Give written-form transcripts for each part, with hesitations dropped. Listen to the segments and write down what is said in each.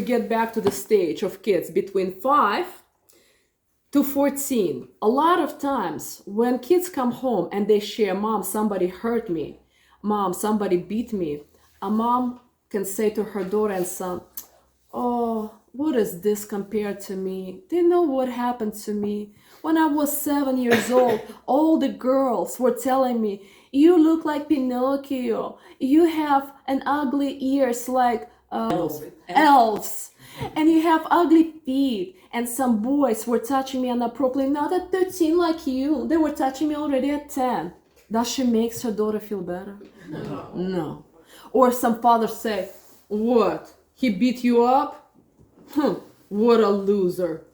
Get back to the stage of kids between 5 to 14. A lot of times when kids come home and they share, Mom, somebody hurt me. Mom, somebody beat me. A mom can say to her daughter and son, oh, what is this compared to me? They know what happened to me. When I was 7 years old, all the girls were telling me, you look like Pinocchio. You have an ugly ears like elves. And you have ugly feet. And some boys were touching me inappropriately, not at 13 like you. They were touching me already at 10. Does she make her daughter feel better? No. Or some fathers say, what? He beat you up? What a loser.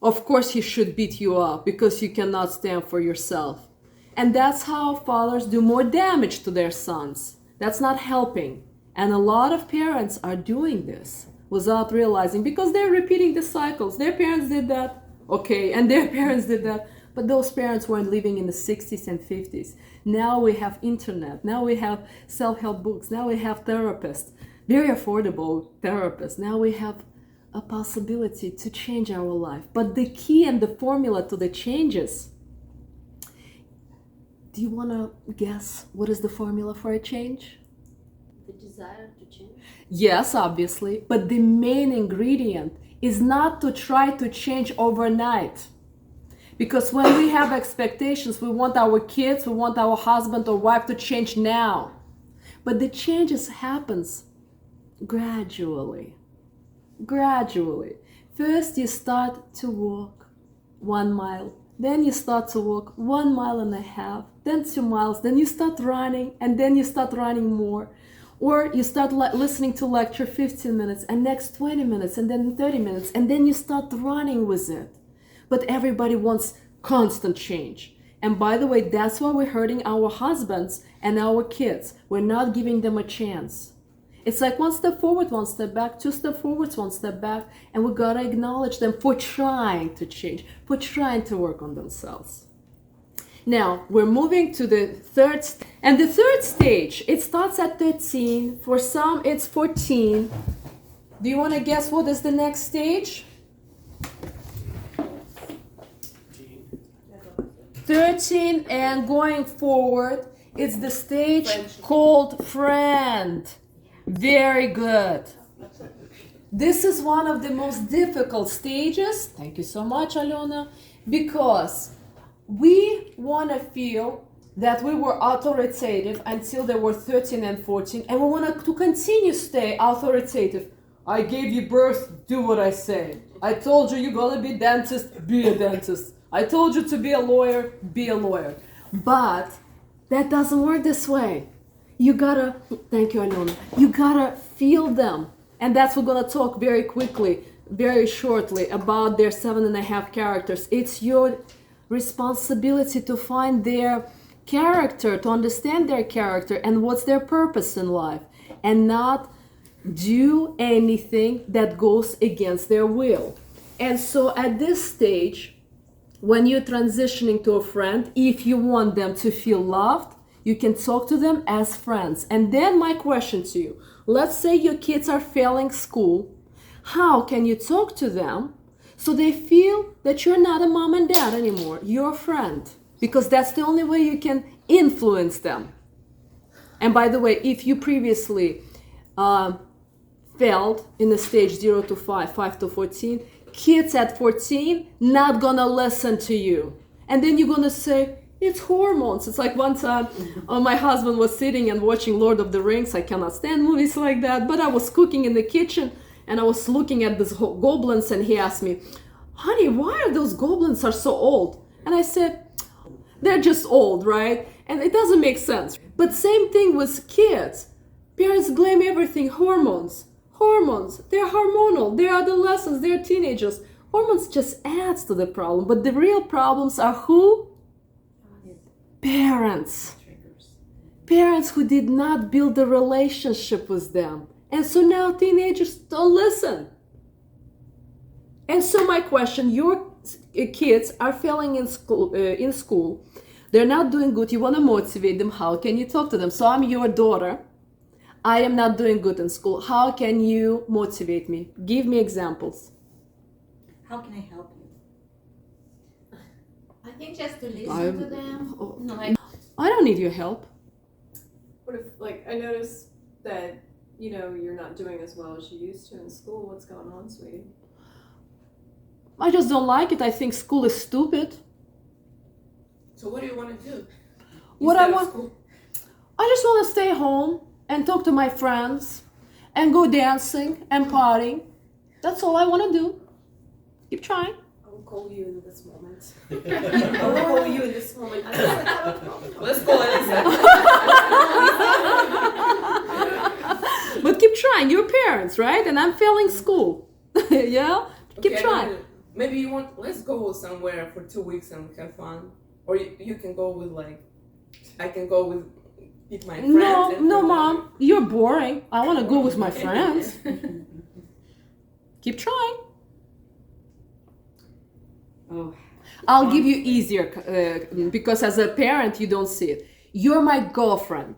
Of course he should beat you up because you cannot stand for yourself. And that's how fathers do more damage to their sons. That's not helping. And a lot of parents are doing this without realizing because they're repeating the cycles. Their parents did that, okay, and their parents did that. But those parents weren't living in the 60s and 50s. Now we have internet. Now we have self-help books. Now we have therapists, very affordable therapists. Now we have a possibility to change our life. But the key and the formula to the changes, do you want to guess what is the formula for a change? The desire to change? Yes, obviously. But the main ingredient is not to try to change overnight. Because when we have expectations, we want our kids, we want our husband or wife to change now. But the changes happens gradually. Gradually. First you start to walk 1 mile. Then you start to walk 1.5 miles, then 2 miles, then you start running, and then you start running more. Or you start listening to lecture 15 minutes, and next 20 minutes, and then 30 minutes, and then you start running with it. But everybody wants constant change. And by the way, that's why we're hurting our husbands and our kids. We're not giving them a chance. It's like 1 step forward, 1 step back, 2 steps forward, 1 step back, and we gotta acknowledge them for trying to change, for trying to work on themselves. Now, we're moving to the third, and the third stage, it starts at 13, for some it's 14. Do you wanna guess what is the next stage? 13 and going forward, it's the stage called friend. Very good. This is one of the most difficult stages. Thank you so much, Alona. Because we want to feel that we were authoritative until they were 13 and 14. And we want to continue stay authoritative. I gave you birth, do what I say. I told you you're going to be a dentist, be a dentist. I told you to be a lawyer, be a lawyer. But that doesn't work this way. You gotta, thank you, Alona, you gotta feel them. And that's what we're gonna talk very quickly, very shortly about their 7.5 characters. It's your responsibility to find their character, to understand their character and what's their purpose in life, and not do anything that goes against their will. And so at this stage, when you're transitioning to a friend, if you want them to feel loved, you can talk to them as friends. And then my question to you, let's say your kids are failing school. How can you talk to them so they feel that you're not a mom and dad anymore? You're a friend. Because that's the only way you can influence them. And by the way, if you previously failed in the stage 0 to 5, 5 to 14, kids at 14 not gonna listen to you. And then you're gonna say, it's hormones. It's like one time my husband was sitting and watching Lord of the Rings. I cannot stand movies like that. But I was cooking in the kitchen and I was looking at these goblins and he asked me, honey, why are those goblins are so old? And I said, they're just old, right? And it doesn't make sense. But same thing with kids. Parents blame everything, hormones. Hormones, they're hormonal, they're adolescents, they're teenagers. Hormones just adds to the problem. But the real problems are who? Parents. Parents who did not build a relationship with them. And so now teenagers don't listen. And so my question, your kids are failing in school. They're not doing good. You want to motivate them. How can you talk to them? So I'm your daughter. I am not doing good in school. How can you motivate me? Give me examples. How can I help you? I think just to listen to them. No, like, I don't need your help. What if, like, I notice that, you know, you're not doing as well as you used to in school. What's going on, sweetie? I just don't like it. I think school is stupid. So what do you want to do? What I Instead of want, school? I just want to stay home and talk to my friends and go dancing and partying. That's all I want to do. Keep trying. I will call you in this moment. Let's I will call you in this moment. I don't have a problem. go, Alisa. But keep trying. You're parents, right? And I'm failing school. Yeah? Keep Okay, trying. Maybe you want. Let's go somewhere for 2 weeks and have fun. Or you can go with like. I can go with my friends. No, Mom. You're boring. I want to go with my friends. Keep trying. Oh, I'll give you easier because as a parent, you don't see it. You're my girlfriend.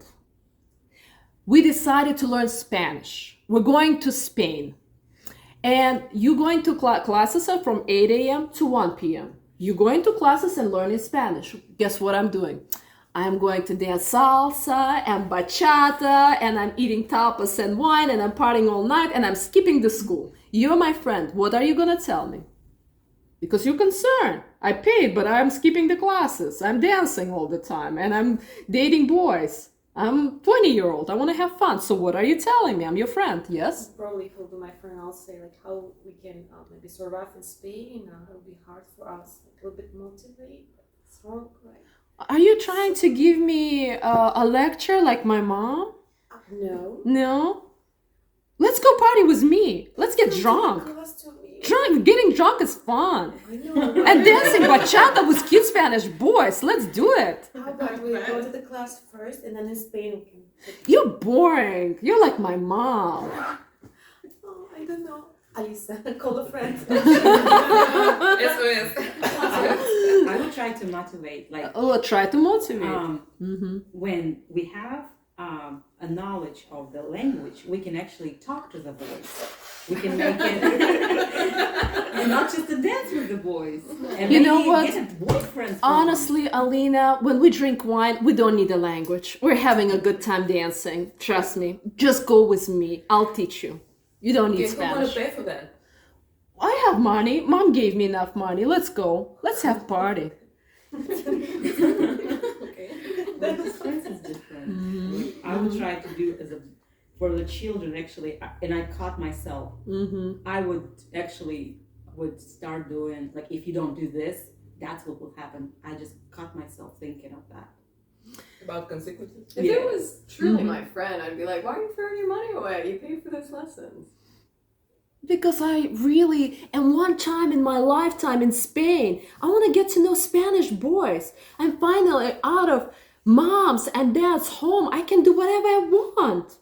We decided to learn Spanish. We're going to Spain. And you're going to classes are from 8 a.m. to 1 p.m. You're going to classes and learning Spanish. Guess what I'm doing? I'm going to dance salsa and bachata and I'm eating tapas and wine and I'm partying all night and I'm skipping the school. You're my friend. What are you going to tell me? Because you're concerned. I paid, but I'm skipping the classes. I'm dancing all the time and I'm dating boys. I'm 20-year-old. I want to have fun. So what are you telling me? I'm your friend, yes? Probably if I'll be my friend, I'll say like how we can maybe survive in Spain. It'll be hard for us. A little bit motivate. It's wrong, right? Are you trying to give me a lecture like my mom? No. No? Let's go party with me. Let's get drunk. Getting drunk is fun. I know. And dancing bachata with cute Spanish boys. Let's do it. How about we go to the class first and then in Spain we can... You're boring. You're like my mom. Oh, I don't know. Alisa, call a friend. SOS. I will try to motivate. Like, Try to motivate. when we have a knowledge of the language, we can actually talk to the boys. We can make it, and not just to dance with the boys. And You know maybe what? get a boyfriend. Honestly, Alina, when we drink wine, we don't need a language. We're having a good time dancing. Trust me. Just go with me. I'll teach you. You don't need Okay, who want to Spanish. pay for that? I have money. Mom gave me enough money. Let's go. Let's have party. Okay. This is different. I will try to do as a for the children actually, and I caught myself. I would start doing like, if you don't do this, that's what will happen. I just caught myself thinking of that. About consequences. If it was truly my friend, I'd be like, why are you throwing your money away? You paid for those lessons. Because I really, and one time in my lifetime in Spain, I want to get to know Spanish boys. I'm finally out of mom's and dad's home. I can do whatever I want.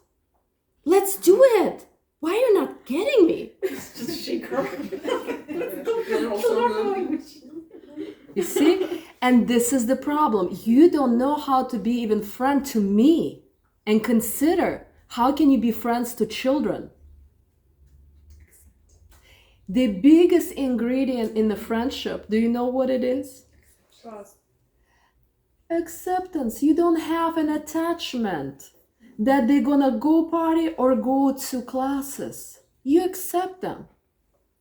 Let's do it. Why are you not getting me? Just shake her. You see? And this is the problem. You don't know how to be even friend to me. And consider, how can you be friends to children? The biggest ingredient in the friendship, do you know what it is? Trust. Acceptance. You don't have an attachment that they're gonna go party or go to classes. You accept them.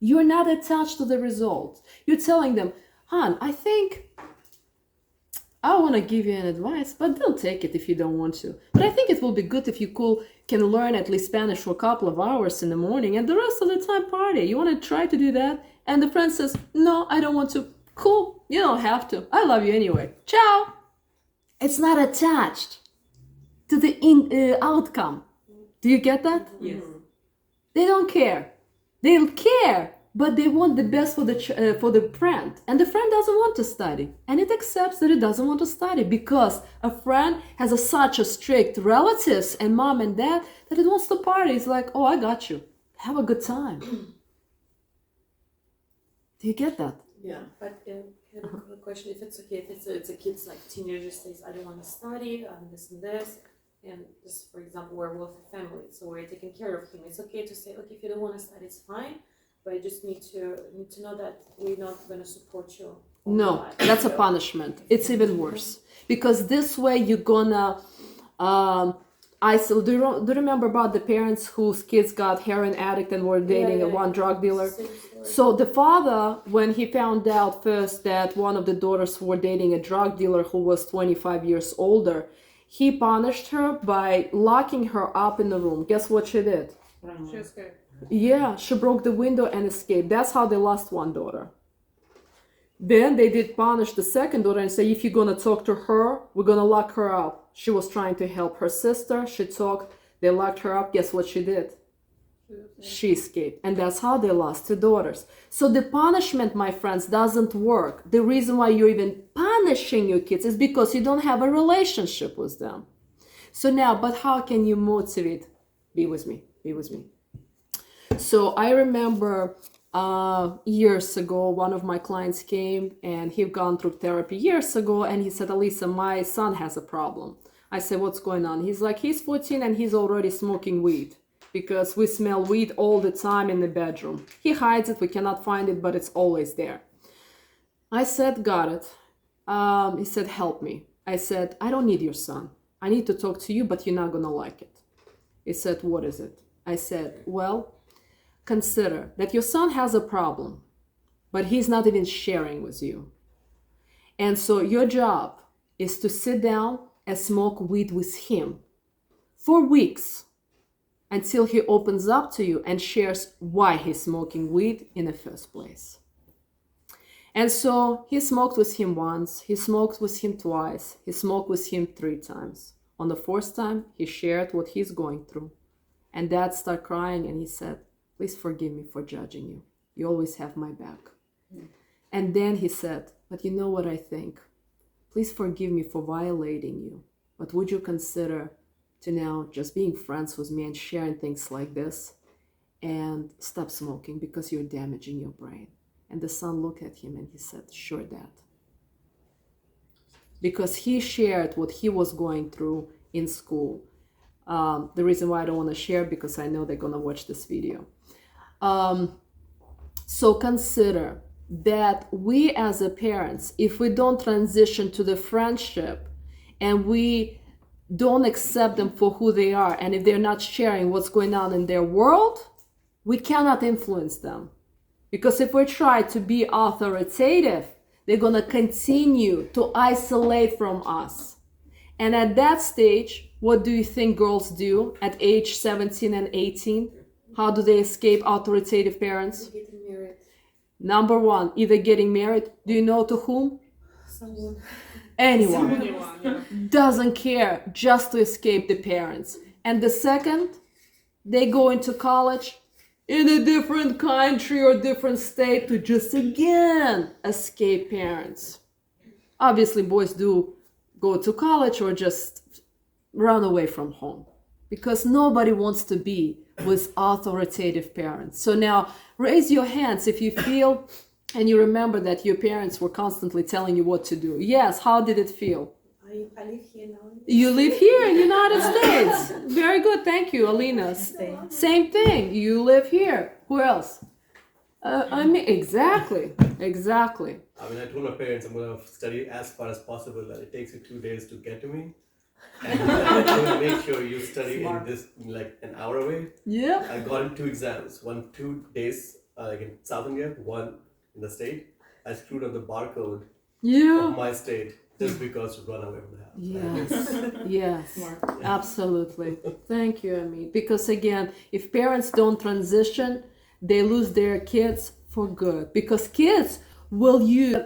You're not attached to the result. You're telling them, hon, I think I want to give you an advice, but don't take it if you don't want to. But I think it will be good if you can learn at least Spanish for a couple of hours in the morning and the rest of the time party. You want to try to do that? And the friend says, no, I don't want to. Cool, you don't have to. I love you anyway. Ciao. It's not attached to the outcome. Do you get that? Yes. They don't care. They'll care, but they want the best for the friend. And the friend doesn't want to study. And it accepts that it doesn't want to study because a friend has such a strict relatives and mom and dad that it wants to party. It's like, oh, I got you. Have a good time. Do you get that? Yeah, but I have a question. If it's okay, if it's a kid's like teenager says, I don't want to study, this and this, and just for example, we're with a family, so we're taking care of him. It's okay to say, look, if you don't want to study, it's fine, but you just need to know that we're not going to support you. No, that's a punishment. It's even worse because this way you're gonna isolate. Do you remember about the parents whose kids got heroin addict and were dating one drug dealer? So the father, when he found out first that one of the daughters were dating a drug dealer who was 25 years older, he punished her by locking her up in the room. Guess what she did? She escaped. Yeah, she broke the window and escaped. That's how they lost one daughter. Then they did punish the second daughter and say, if you're going to talk to her, we're going to lock her up. She was trying to help her sister. She talked. They locked her up. Guess what she did? She escaped. And that's how they lost two daughters. So the punishment, my friends, doesn't work. The reason why you're even punishing your kids is because you don't have a relationship with them. So now, but how can you motivate? Be with me. Be with me. So I remember years ago, one of my clients came and he'd gone through therapy years ago, and he said, Alisa, my son has a problem. I said, what's going on? He's like, he's 14 and he's already smoking weed because we smell weed all the time in the bedroom. He hides it, we cannot find it, but it's always there. I said, got it. He said, help me. I said, I don't need your son. I need to talk to you, but you're not gonna like it. He said, what is it? I said, well, consider that your son has a problem, but he's not even sharing with you. And so your job is to sit down and smoke weed with him for weeks until he opens up to you and shares why he's smoking weed in the first place. And so he smoked with him once, he smoked with him twice, he smoked with him 3 times. On the 4th time, he shared what he's going through. And Dad started crying and he said, please forgive me for judging you. You always have my back. And then he said, but you know what I think? Please forgive me for violating you. But would you consider to now just being friends with me and sharing things like this and stop smoking because you're damaging your brain? And the son looked at him and he said, sure, Dad. Because he shared what he was going through in school. The reason why I don't want to share, because I know they're going to watch this video. So consider that we as a parents, if we don't transition to the friendship and we don't accept them for who they are, and if they're not sharing what's going on in their world, we cannot influence them. Because if we try to be authoritative, they're going to continue to isolate from us. And at that stage, what do you think girls do at age 17 and 18? How do they escape authoritative parents? Getting married. Number 1, either getting married. Do you know to whom? Someone. Anyone. Doesn't care, just to escape the parents. And the second, they go into college in a different country or different state to just again escape parents. Obviously, boys do go to college or just run away from home because nobody wants to be with authoritative parents. So now raise your hands if you feel and you remember that your parents were constantly telling you what to do. Yes, how did it feel? I live here now. You live here in the United States. Very good, thank you, Alina. Same thing, you live here. Who else? I mean, exactly. I mean, I told my parents I'm going to study as far as possible, that it takes you 2 days to get to me. And I'm going to make sure you study in this, like, an hour away. Yeah. I got in 2 exams, 2 days like in South India, 1 in the state. I screwed up the barcode of my state just because to run away from the house. Yes, absolutely. Thank you, Amit. Because again, if parents don't transition, they lose their kids for good. Because kids will use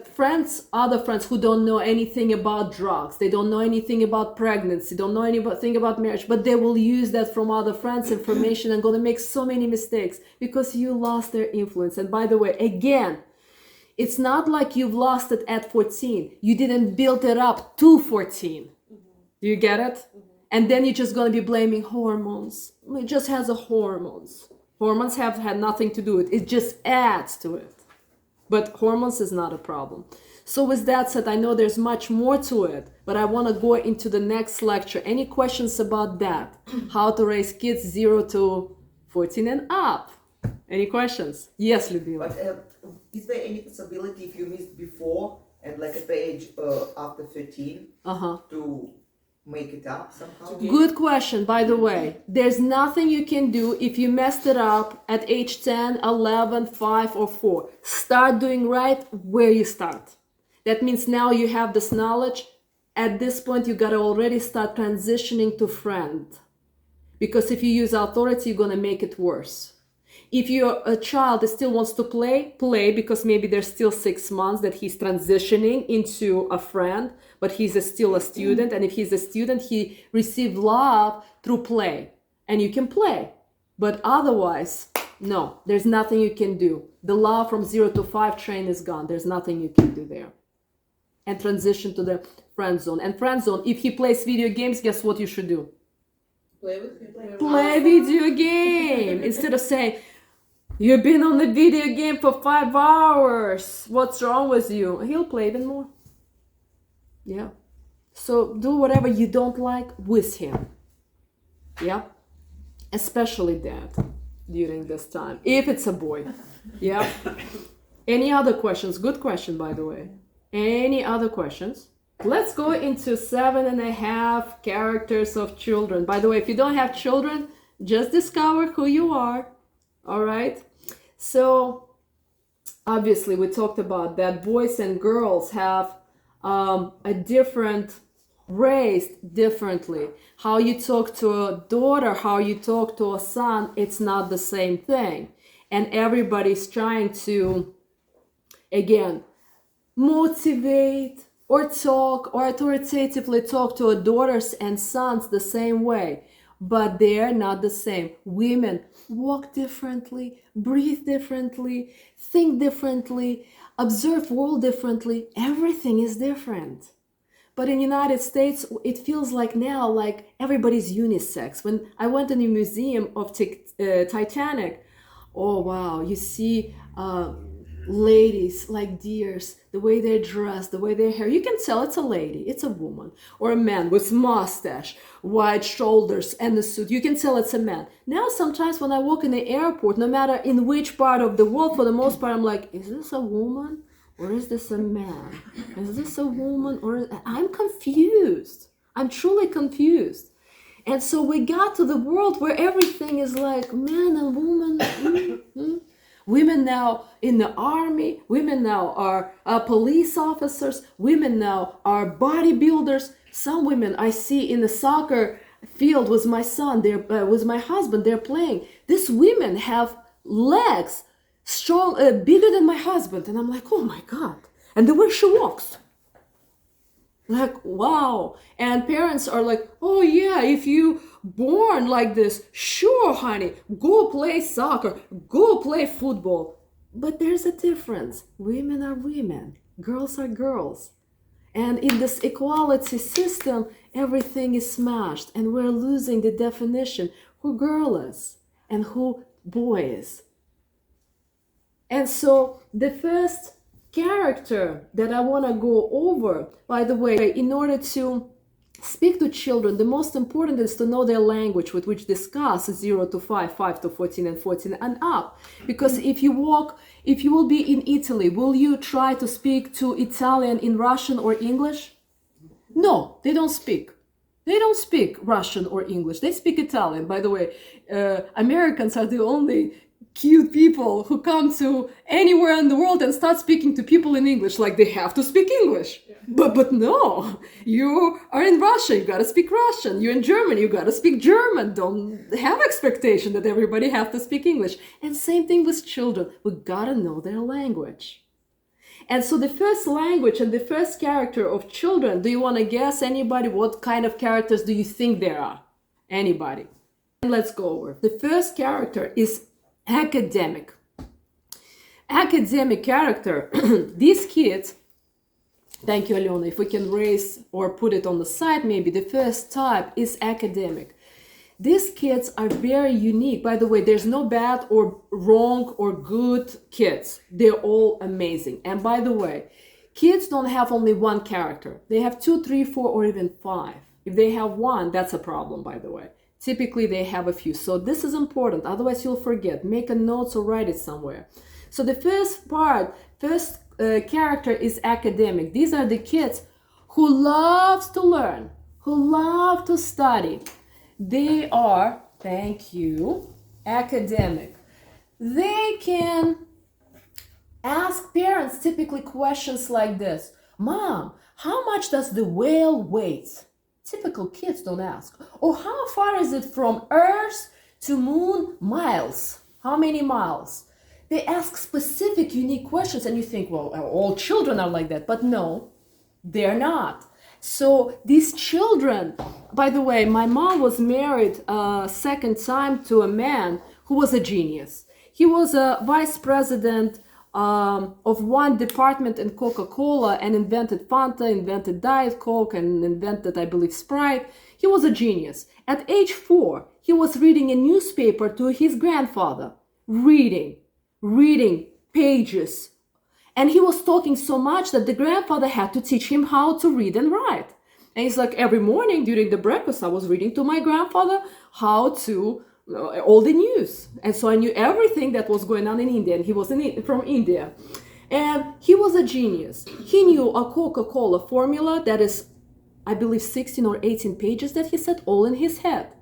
other friends who don't know anything about drugs, they don't know anything about pregnancy, don't know anything about marriage, but they will use that from other friends' information and going to make so many mistakes because you lost their influence. And by the way, again, it's not like you've lost it at 14. You didn't build it up to 14. Do you get it? And then you're just going to be blaming hormones. It just has a hormones. Hormones have had nothing to do with it. It just adds to it. But hormones is not a problem. So with that said, I know there's much more to it, but I want to go into the next lecture. Any questions about that? How to raise kids 0 to 14 and up? Any questions? Yes, Lyudmila. But is there any possibility if you missed before and like at the age after 13 to make it up somehow? Good question, by the way. There's nothing you can do if you messed it up at age 10, 11, 5, or 4. Start doing right where you start. That means now you have this knowledge. At this point, you gotta already start transitioning to friend. Because if you use authority, you're gonna make it worse. If you're a child that still wants to play because maybe there's still 6 months that he's transitioning into a friend, but he's still a student. And if he's a student, he received love through play. And you can play. But otherwise, no, there's nothing you can do. The love from 0 to 5 train is gone. There's nothing you can do there. And transition to the friend zone. And friend zone, if he plays video games, guess what you should do? Play with him. Play video game. Instead of saying, you've been on the video game for 5 hours. What's wrong with you? He'll play even more. Yeah. So do whatever you don't like with him. Yeah. Especially that during this time. If it's a boy. Yeah. Any other questions? Good question, by the way. Any other questions? Let's go into 7.5 characters of children. By the way, if you don't have children, just discover who you are. All right. So obviously we talked about that boys and girls have a different raised differently. How you talk to a daughter, how you talk to a son, it's not the same thing. And everybody's trying to, again, motivate or talk or authoritatively talk to our daughters and sons the same way. But they're not the same. Women walk differently, breathe differently, think differently, observe world differently. Everything is different. But in the United States, it feels like now, like everybody's unisex. When I went to the museum of Titanic, oh wow, you see ladies like deers, the way they're dressed, the way their hair, you can tell it's a lady, it's a woman, or a man with mustache, wide shoulders, and the suit. You can tell it's a man. Now sometimes when I walk in the airport, no matter in which part of the world, for the most part, I'm like, is this a woman or is this a man? Is this a woman or I'm confused. I'm truly confused. And so we got to the world where everything is like man and woman. Women now in the army, women now are police officers, women now are bodybuilders. Some women I see in the soccer field with my son, with my husband, they're playing. These women have legs strong, bigger than my husband. And I'm like, oh my God. And the way she walks. Like, wow. And parents are like, oh yeah, if you born like this, sure, honey, go play soccer, go play football. But there's a difference. Women are women, girls are girls. And in this equality system, everything is smashed and we're losing the definition who girl is and who boy is. And so the first character that I want to go over, by the way, in order to speak to children, the most important is to know their language with which discuss 0 to 5, 5 to 14, and 14 and up. Because if you will be in Italy, will you try to speak to Italian in Russian or English? No, they don't speak. They don't speak Russian or English. They speak Italian. By the way, Americans are the only cute people who come to anywhere in the world and start speaking to people in English like they have to speak English. Yeah. But no, you are in Russia, you gotta speak Russian. You're in Germany, you gotta speak German. Don't have expectation that everybody have to speak English. And same thing with children. We gotta know their language. And so the first language and the first character of children, do you want to guess, anybody? What kind of characters do you think there are? Anybody? And let's go over. The first character is academic. Academic character. These kids, thank you, Alena, if we can raise or put it on the side, maybe the first type is academic. These kids are very unique. By the way, there's no bad or wrong or good kids. They're all amazing. And by the way, Kids don't have only one character. They have 2, 3, 4, or even 5. If they have one, that's a problem, by the way. Typically, they have a few. So this is important. Otherwise, you'll forget. Make a note or write it somewhere. So the first character is academic. These are the kids who loves to learn, who love to study. They are, thank you, academic. They can ask parents typically questions like this. Mom, how much does the whale weigh? Typical kids don't ask. Or how far is it from Earth to Moon? Miles. How many miles? They ask specific, unique questions, and you think, well, all children are like that. But no, they're not. So these children, by the way, my mom was married a second time to a man who was a genius. He was a vice president of one department in Coca-Cola and invented Fanta, invented Diet Coke, and invented, I believe, Sprite. He was a genius. At age 4, he was reading a newspaper to his grandfather. Reading pages. And he was talking so much that the grandfather had to teach him how to read and write. And he's like, every morning during the breakfast, I was reading to my grandfather how to all the news. And so I knew everything that was going on in India. And he was from India. And he was a genius. He knew a Coca-Cola formula that is, I believe, 16 or 18 pages that he said all in his head.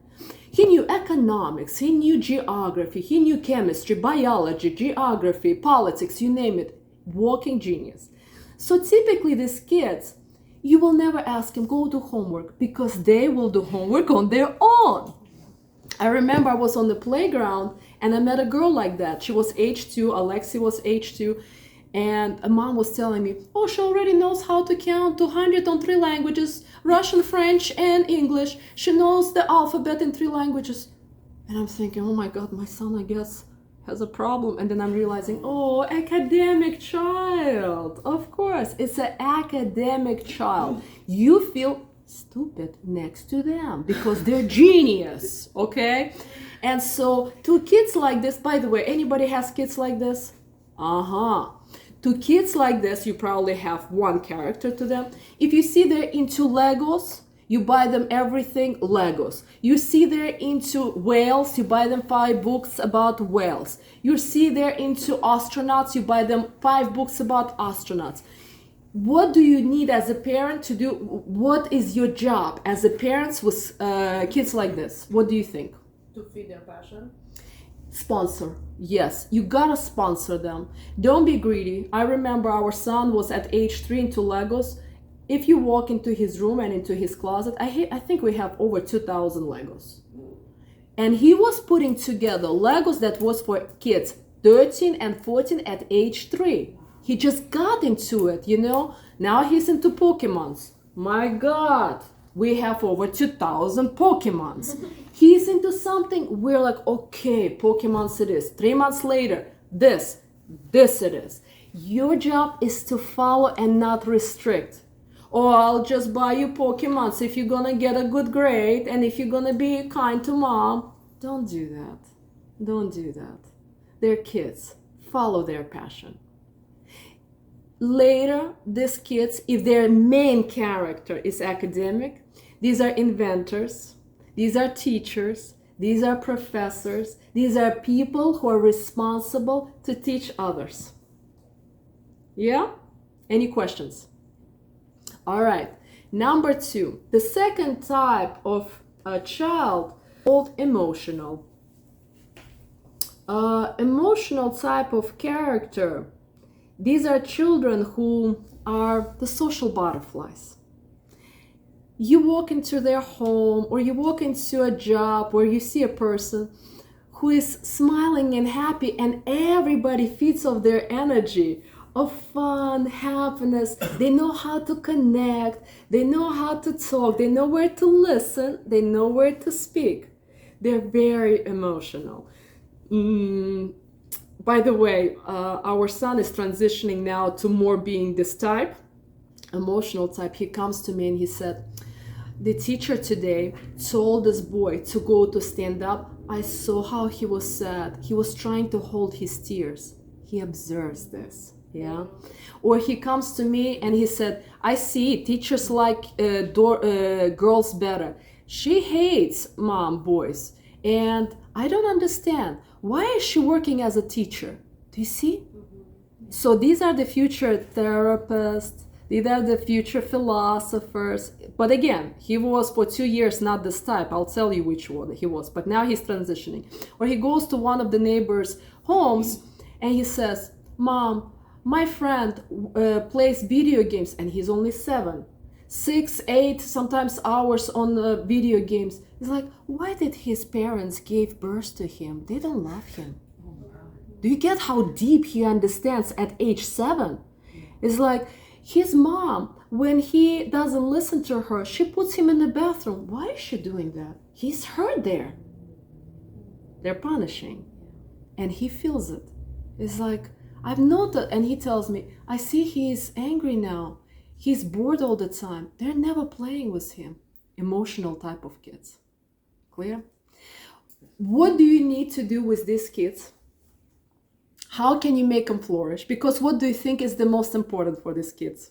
He knew economics, he knew geography, he knew chemistry, biology, geography, politics, you name it. Walking genius. So typically these kids, you will never ask him, go do homework, because they will do homework on their own. I remember I was on the playground and I met a girl like that. She was age 2, Alexi was age 2, and a mom was telling me, oh, she already knows how to count 200 on 3 languages, Russian, French, and English. She knows the alphabet in 3 languages. And I'm thinking, oh my God, my son, I guess, has a problem. And then I'm realizing, oh, academic child. Of course, it's an academic child. You feel stupid next to them because they're genius, okay? And so to kids like this, by the way, anybody has kids like this? To kids like this, you probably have one character to them. If you see they're into Legos, you buy them everything Legos. You see they're into whales, you buy them 5 books about whales. You see they're into astronauts, you buy them 5 books about astronauts. What do you need as a parent to do? What is your job as a parent with kids like this? What do you think? To feed their passion. Sponsor. Yes, you gotta sponsor them. Don't be greedy. I remember our son was at age 3 into Legos. If you walk into his room and into his closet, I think we have over 2,000 Legos. And he was putting together Legos that was for kids 13 and 14 at age 3. He just got into it, you know. Now he's into Pokemons. My God, we have over 2,000 Pokemons. He's into something, we're like, okay, Pokemons it is. 3 months later, this it is. Your job is to follow and not restrict. Oh, I'll just buy you Pokemons if you're gonna get a good grade and if you're gonna be kind to mom. Don't do that. Don't do that. They're kids. Follow their passion. Later, these kids, if their main character is academic, these are inventors, these are teachers, these are professors, these are people who are responsible to teach others. Yeah? Any questions? All right. Number 2, the second type of a child called emotional. Emotional type of character. These are children who are the social butterflies. You walk into their home or you walk into a job where you see a person who is smiling and happy and everybody feeds off their energy of fun, happiness. They know how to connect. They know how to talk. They know where to listen. They know where to speak. They're very emotional. By the way, our son is transitioning now to more being this type, emotional type. He comes to me and he said, the teacher today told this boy to go to stand up. I saw how he was sad. He was trying to hold his tears. He observes this. Yeah. Or he comes to me and he said, I see teachers like girls better. She hates mom boys. And I don't understand. Why is she working as a teacher? Do you see? So these are the future therapists. These are the future philosophers. But again, he was for 2 years not this type. I'll tell you which one he was. But now he's transitioning. Or he goes to one of the neighbors' homes and he says, Mom, my friend plays video games and he's only 7. 6, 8, sometimes hours on video games. It's like, why did his parents give birth to him? They don't love him. Do you get how deep he understands at age 7? It's like his mom, when he doesn't listen to her, she puts him in the bathroom. Why is she doing that? He's hurt there. They're punishing. And he feels it. It's like, I've noticed, and he tells me, I see he's angry now. He's bored all the time. They're never playing with him. Emotional type of kids. Clear? What do you need to do with these kids? How can you make them flourish? Because what do you think is the most important for these kids?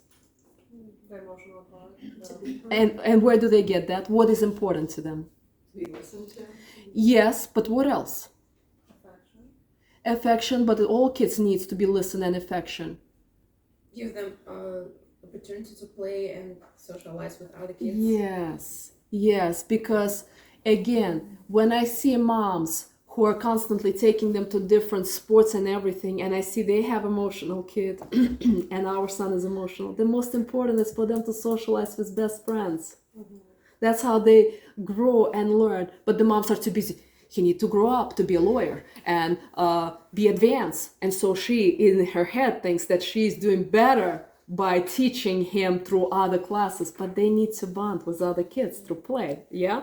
The emotional part. And where do they get that? What is important to them? To be listened to. Yes, but what else? Affection. Affection, but all kids need to be listened and affection. Give them opportunity to play and socialize with other kids. Yes, because again, when I see moms who are constantly taking them to different sports and everything, and I see they have emotional kids and our son is emotional, the most important is for them to socialize with best friends. That's how they grow and learn. But the moms are too busy. He needs to grow up to be a lawyer and be advanced. And so she, in her head, thinks that she's doing better by teaching him through other classes. But they need to bond with other kids through play, yeah?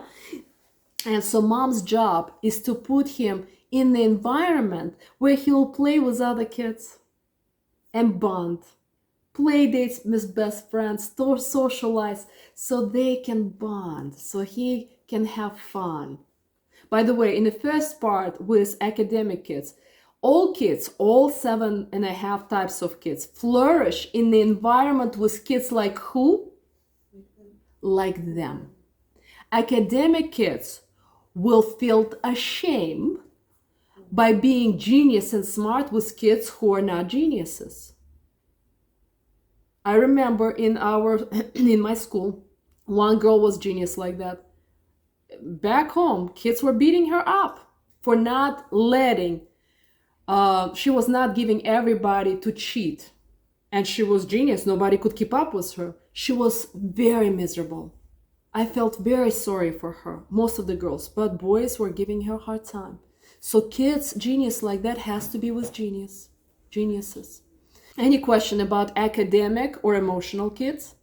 And so mom's job is to put him in the environment where he'll play with other kids and bond. Play dates with best friends, to socialize so they can bond, so he can have fun. By the way, in the first part with academic kids, all 7.5 types of kids flourish in the environment with kids like who? Like them. Academic kids will feel ashamed by being genius and smart with kids who are not geniuses. I remember in my school, one girl was genius like that. Back home, kids were beating her up for not letting, she was not giving everybody to cheat. And she was genius, nobody could keep up with her. She was very miserable. I felt very sorry for her, most of the girls, but boys were giving her a hard time. So kids, genius like that has to be with geniuses. Any question about academic or emotional kids?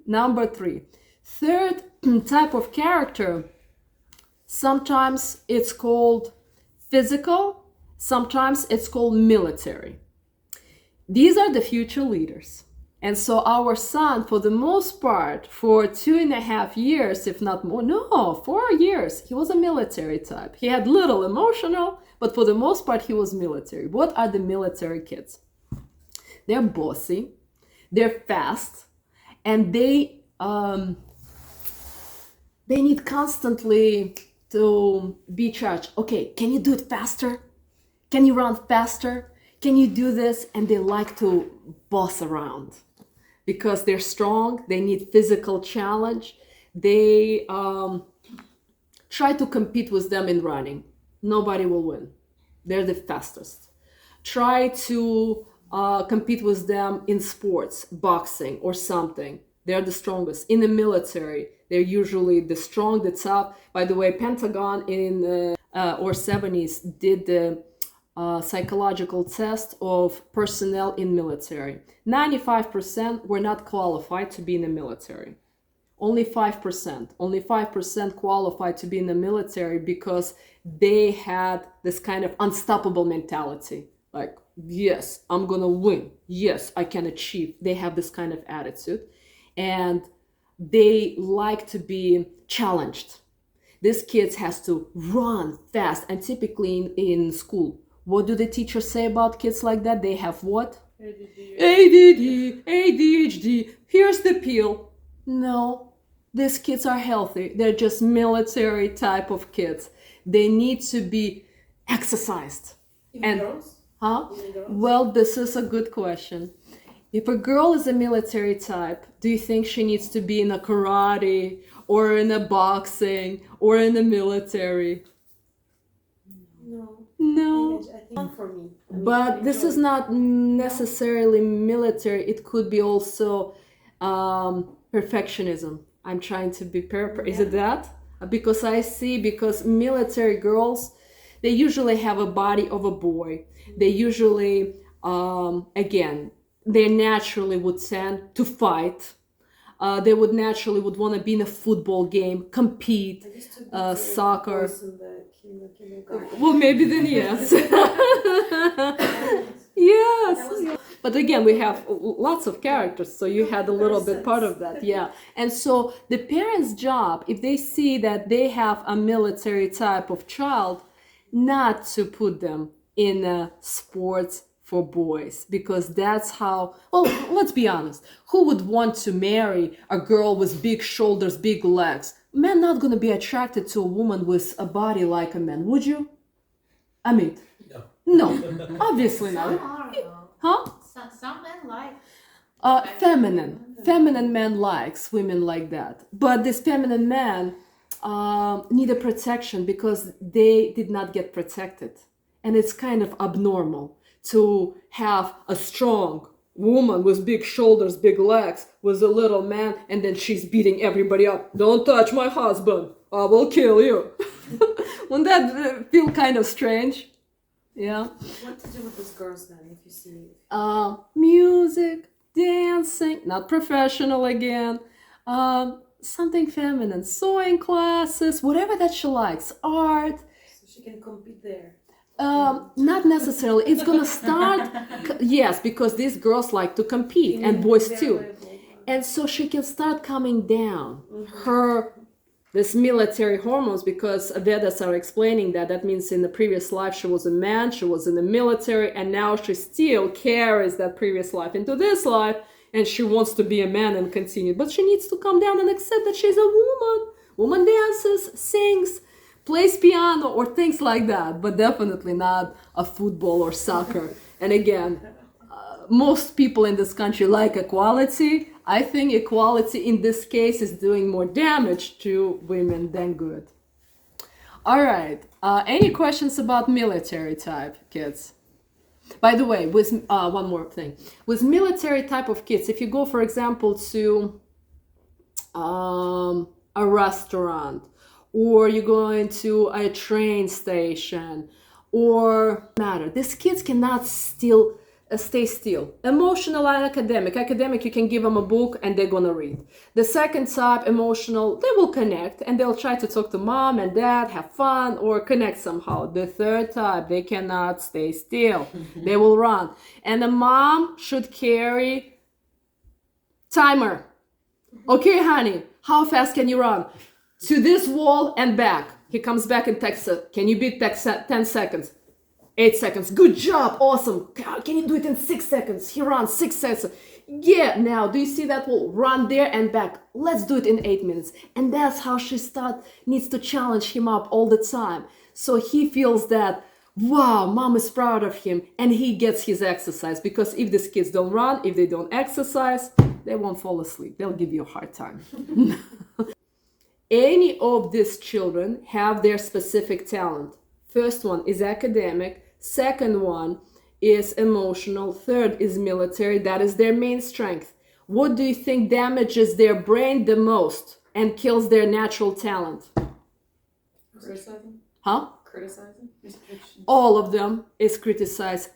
Number 3. Third type of character, sometimes it's called physical, sometimes it's called military. These are the future leaders. And so our son, for the most part, for 2.5 years, if not more, 4 years, he was a military type. He had little emotional, but for the most part, he was military. What are the military kids? They're bossy, they're fast, and they need constantly to be charged. Okay, can you do it faster? Can you run faster? Can you do this? And they like to boss around because they're strong. They need physical challenge. They try to compete with them in running. Nobody will win. They're the fastest. Try to compete with them in sports, boxing or something. They're the strongest. In the military, they're usually the strong, the tough. By the way, Pentagon in the 70s did the psychological test of personnel in military. 95% were not qualified to be in the military. Only 5% qualified to be in the military because they had this kind of unstoppable mentality. Like, yes, I'm gonna win. Yes, I can achieve. They have this kind of attitude. And they like to be challenged. These kids has to run fast. And typically in school, what do the teachers say about kids like that? They have what? ADD, ADHD, here's the pill. No, these kids are healthy. They're just military type of kids. They need to be exercised. Even girls? Huh? Even girls? Well, this is a good question. If a girl is a military type, do you think she needs to be in a karate or in a boxing or in the military? No. No. I think fun for me. I mean, But this enjoy is it. not necessarily military. It could be also perfectionism. I'm trying to be Is it that? Because military girls, they usually have a body of a boy. They usually, again, they naturally would tend to fight. They would naturally want to be in a football game, compete, I used to be the soccer. voice in the kindergarten. Well, maybe then yes. Yes. But again, we have lots of characters, so you had a little bit part of that, yeah. And so the parents' job, if they see that they have a military type of child, not to put them in sports for boys, because that's how, well, let's be honest, who would want to marry a girl with big shoulders, big legs? Men not going to be attracted to a woman with a body like a man, would you? I mean, no, obviously Some not. are though. Huh? Some men like. Feminine man likes women like that, but this feminine man need a protection because they did not get protected, and it's kind of abnormal to have a strong woman with big shoulders, big legs, with a little man, and then she's beating everybody up. Don't touch my husband, I will kill you. Wouldn't that feel kind of strange? Yeah. What to do with those girls then, if you see? Music, dancing, not professional again. Something feminine, sewing classes, whatever that she likes, art. So she can compete there. Not necessarily. It's gonna start, yes, because these girls like to compete and boys too. And so she can start coming down this military hormones, because Vedas are explaining that means in the previous life she was a man, she was in the military, and now she still carries that previous life into this life, and she wants to be a man and continue. But she needs to come down and accept that she's a woman. Woman dances, sings, plays piano, or things like that, but definitely not a football or soccer. And again, most people in this country like equality. I think equality in this case is doing more damage to women than good. All right. Any questions about military type kids? By the way, with one more thing. With military type of kids, if you go, for example, to a restaurant, or you're going to a train station, or matter, these kids cannot stay still. Emotional and academic. Academic, you can give them a book and they're gonna read. The second type, emotional, they will connect and they'll try to talk to mom and dad, have fun, or connect somehow. The third type, they cannot stay still. They will run. And the mom should carry timer. Okay, honey, how fast can you run? To this wall and back. He comes back and texts her. Can you beat 10 seconds? 8 seconds. Good job. Awesome. Can you do it in 6 seconds? He runs 6 seconds. Yeah. Now, do you see that wall? Run there and back. Let's do it in 8 minutes. And that's how she needs to challenge him up all the time. So he feels that, wow, mom is proud of him, and he gets his exercise. Because if these kids don't run, if they don't exercise, they won't fall asleep. They'll give you a hard time. Any of these children have their specific talent. First one is academic. Second one is emotional. Third is military. That is their main strength. What do you think damages their brain the most and kills their natural talent? Criticizing? Huh? Criticizing? All of them is criticize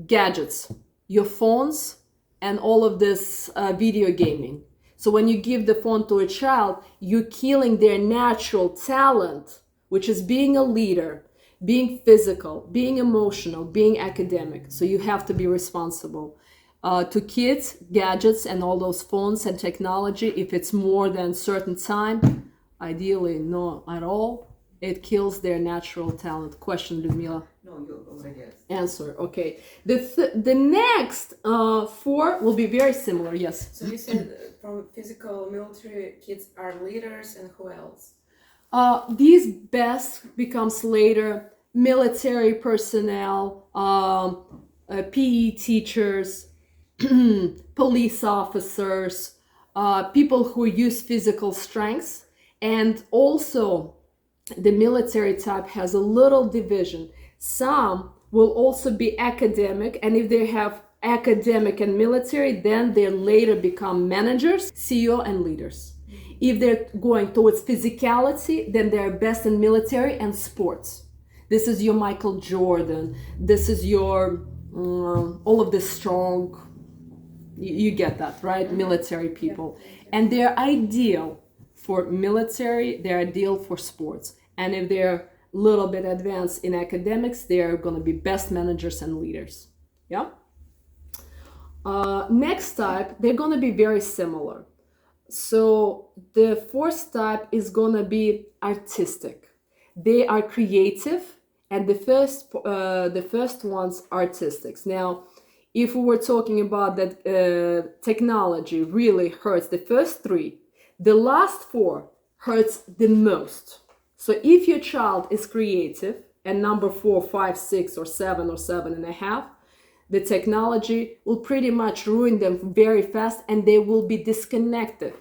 gadgets, your phones, and all of this video gaming. So when you give the phone to a child, you're killing their natural talent, which is being a leader, being physical, being emotional, being academic. So you have to be responsible. To kids, gadgets and all those phones and technology, if it's more than certain time, ideally not at all, it kills their natural talent. Question, Ludmila. No, you already asked. answer. Okay. The next four will be very similar. Yes. So you said from physical military kids are leaders, and who else? These best becomes later military personnel, PE teachers, police officers, people who use physical strengths, and also the military type has a little division. Some will also be academic, and if they have academic and military, then they later become managers, CEO, and leaders. If they're going towards physicality, then they're best in military and sports. This is your Michael Jordan. This is your all of the strong. You get that, right? Military people. And they're ideal for military, they're ideal for sports. And if they're a little bit advanced in academics, they're going to be best managers and leaders. Yeah? Next type, they're going to be very similar. So the fourth type is going to be artistic. They are creative, and the first ones artistics. Now, if we were talking about that technology really hurts the first three, the last four hurts the most. So if your child is creative and number 4, 5, 6, or 7, or 7.5, the technology will pretty much ruin them very fast, and they will be disconnected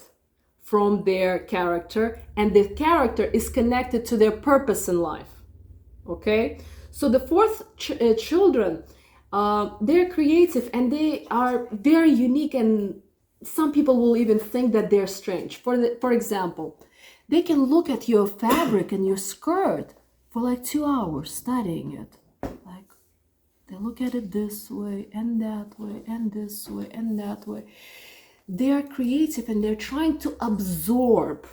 from their character, and the character is connected to their purpose in life. Okay? So the fourth children, they're creative and they are very unique, and some people will even think that they're strange. For example, they can look at your fabric and your skirt for like 2 hours studying it. Like, they look at it this way and that way and this way and that way. They are creative and they're trying to absorb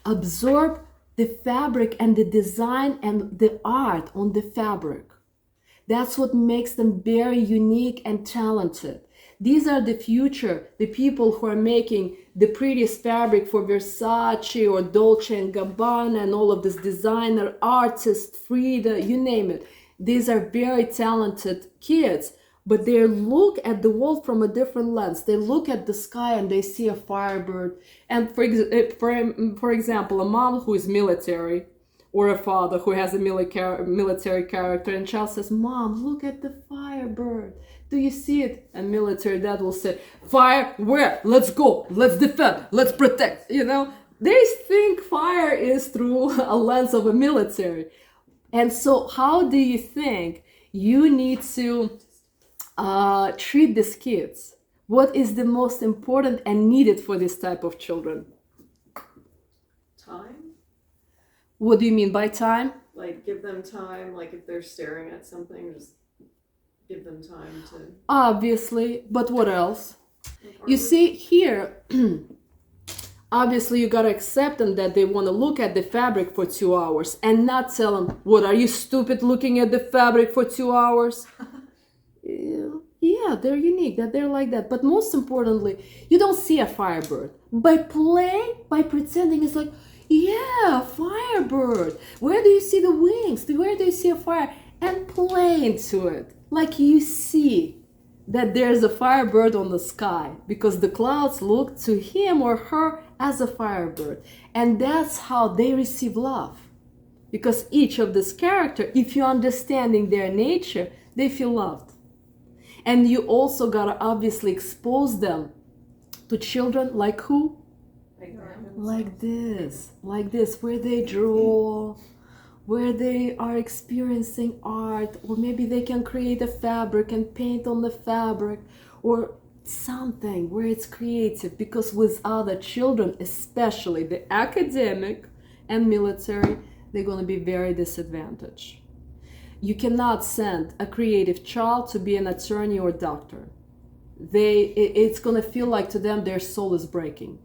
the fabric and the design and the art on the fabric. That's what makes them very unique and talented. These are the future, the people who are making the prettiest fabric for Versace or Dolce & Gabbana and all of this designer, artists, Frida, you name it. These are very talented kids, but they look at the world from a different lens. They look at the sky and they see a firebird. And for example, a mom who is military, or a father who has a military character, and child says, "Mom, look at the firebird. Do you see it?" And military dad will say, "Fire where? Let's go. Let's defend. Let's protect." You know, they think fire is through a lens of a military. And so how do you think you need to treat these kids? What is the most important and needed for this type of children? Time? What do you mean by time? Like, give them time, like if they're staring at something, just give them time to... Obviously, but what else? You see, here, obviously you gotta accept them that they want to look at the fabric for 2 hours and not tell them, "What, are you stupid looking at the fabric for 2 hours?" Yeah, they're unique, that they're like that. But most importantly, you don't see a firebird. By pretending, it's like, yeah, firebird. Where do you see the wings? Where do you see a fire? And play into it. Like you see that there's a firebird on the sky because the clouds look to him or her as a firebird. And that's how they receive love. Because each of this character, if you're understanding their nature, they feel loved. And you also gotta obviously expose them to children like who? Like this, where they draw, where they are experiencing art, or maybe they can create a fabric and paint on the fabric, or something where it's creative. Because with other children, especially the academic and military, they're going to be very disadvantaged. You cannot send a creative child to be an attorney or doctor. It's going to feel like to them their soul is breaking.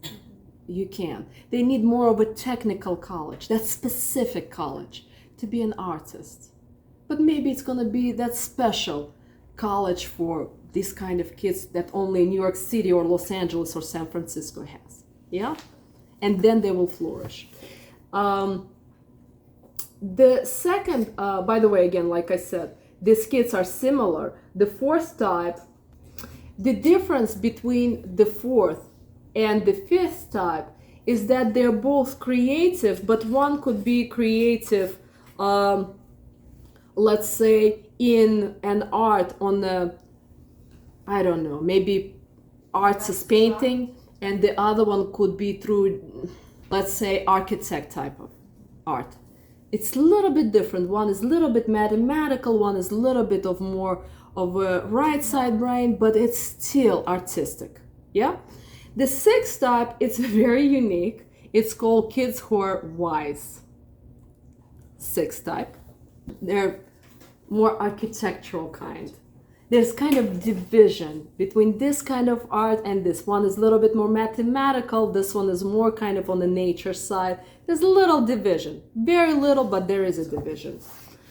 You can't. They need more of a technical college, that specific college, to be an artist. But maybe it's going to be that special college for this kind of kids that only New York City or Los Angeles or San Francisco has. Yeah? And then they will flourish. The second, by the way, again, like I said, these kids are similar. The fourth type, the difference between the fourth and the fifth type is that they're both creative, but one could be creative, let's say, in an art on a, I don't know, maybe arts is painting, and the other one could be through, let's say, architect type of art. It's a little bit different. One is a little bit mathematical, one is a little bit of more of a right side brain, but it's still artistic. Yeah? The sixth type, it's very unique. It's called kids who are wise. Sixth type. They're more architectural kind. There's kind of division between this kind of art and this one is a little bit more mathematical. This one is more kind of on the nature side. There's a little division. Very little, but there is a division.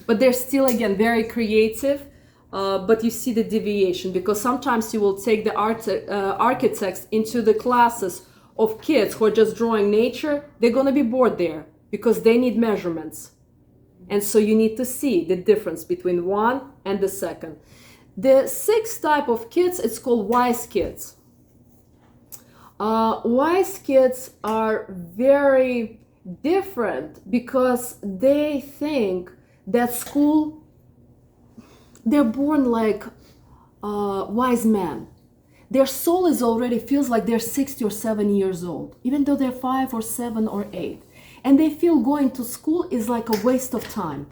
But they're still, again, very creative. But you see the deviation because sometimes you will take the architects into the classes of kids who are just drawing nature. They're going to be bored there because they need measurements. And so you need to see the difference between one and the second. The sixth type of kids, it's called wise kids. Wise kids are very different because they think that school, they're born like wise men. Their soul is already feels like they're 60 or 70 years old, even though they're 5 or 7 or 8. And they feel going to school is like a waste of time.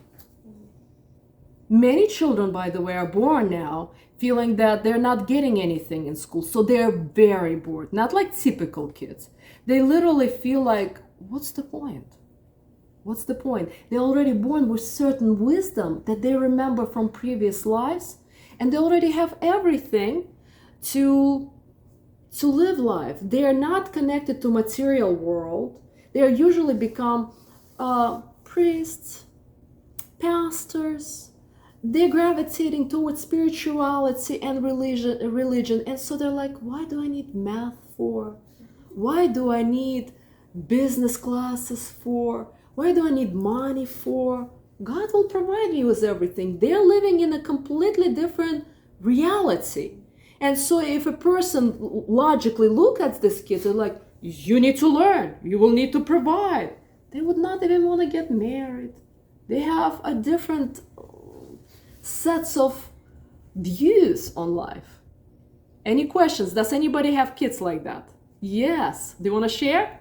Many children, by the way, are born now feeling that they're not getting anything in school. So they're very bored, not like typical kids. They literally feel like, what's the point? What's the point? They're already born with certain wisdom that they remember from previous lives, and they already have everything to live life. They are not connected to material world. They are usually become priests, pastors. They're gravitating towards spirituality and religion. And so they're like, why do I need math for? Why do I need business classes for? Why do I need money for? God will provide me with everything. They're living in a completely different reality. And so if a person logically look at this kid, they're like, you need to learn. You will need to provide. They would not even want to get married. They have a different sets of views on life. Any questions? Does anybody have kids like that? Yes. Do you want to share?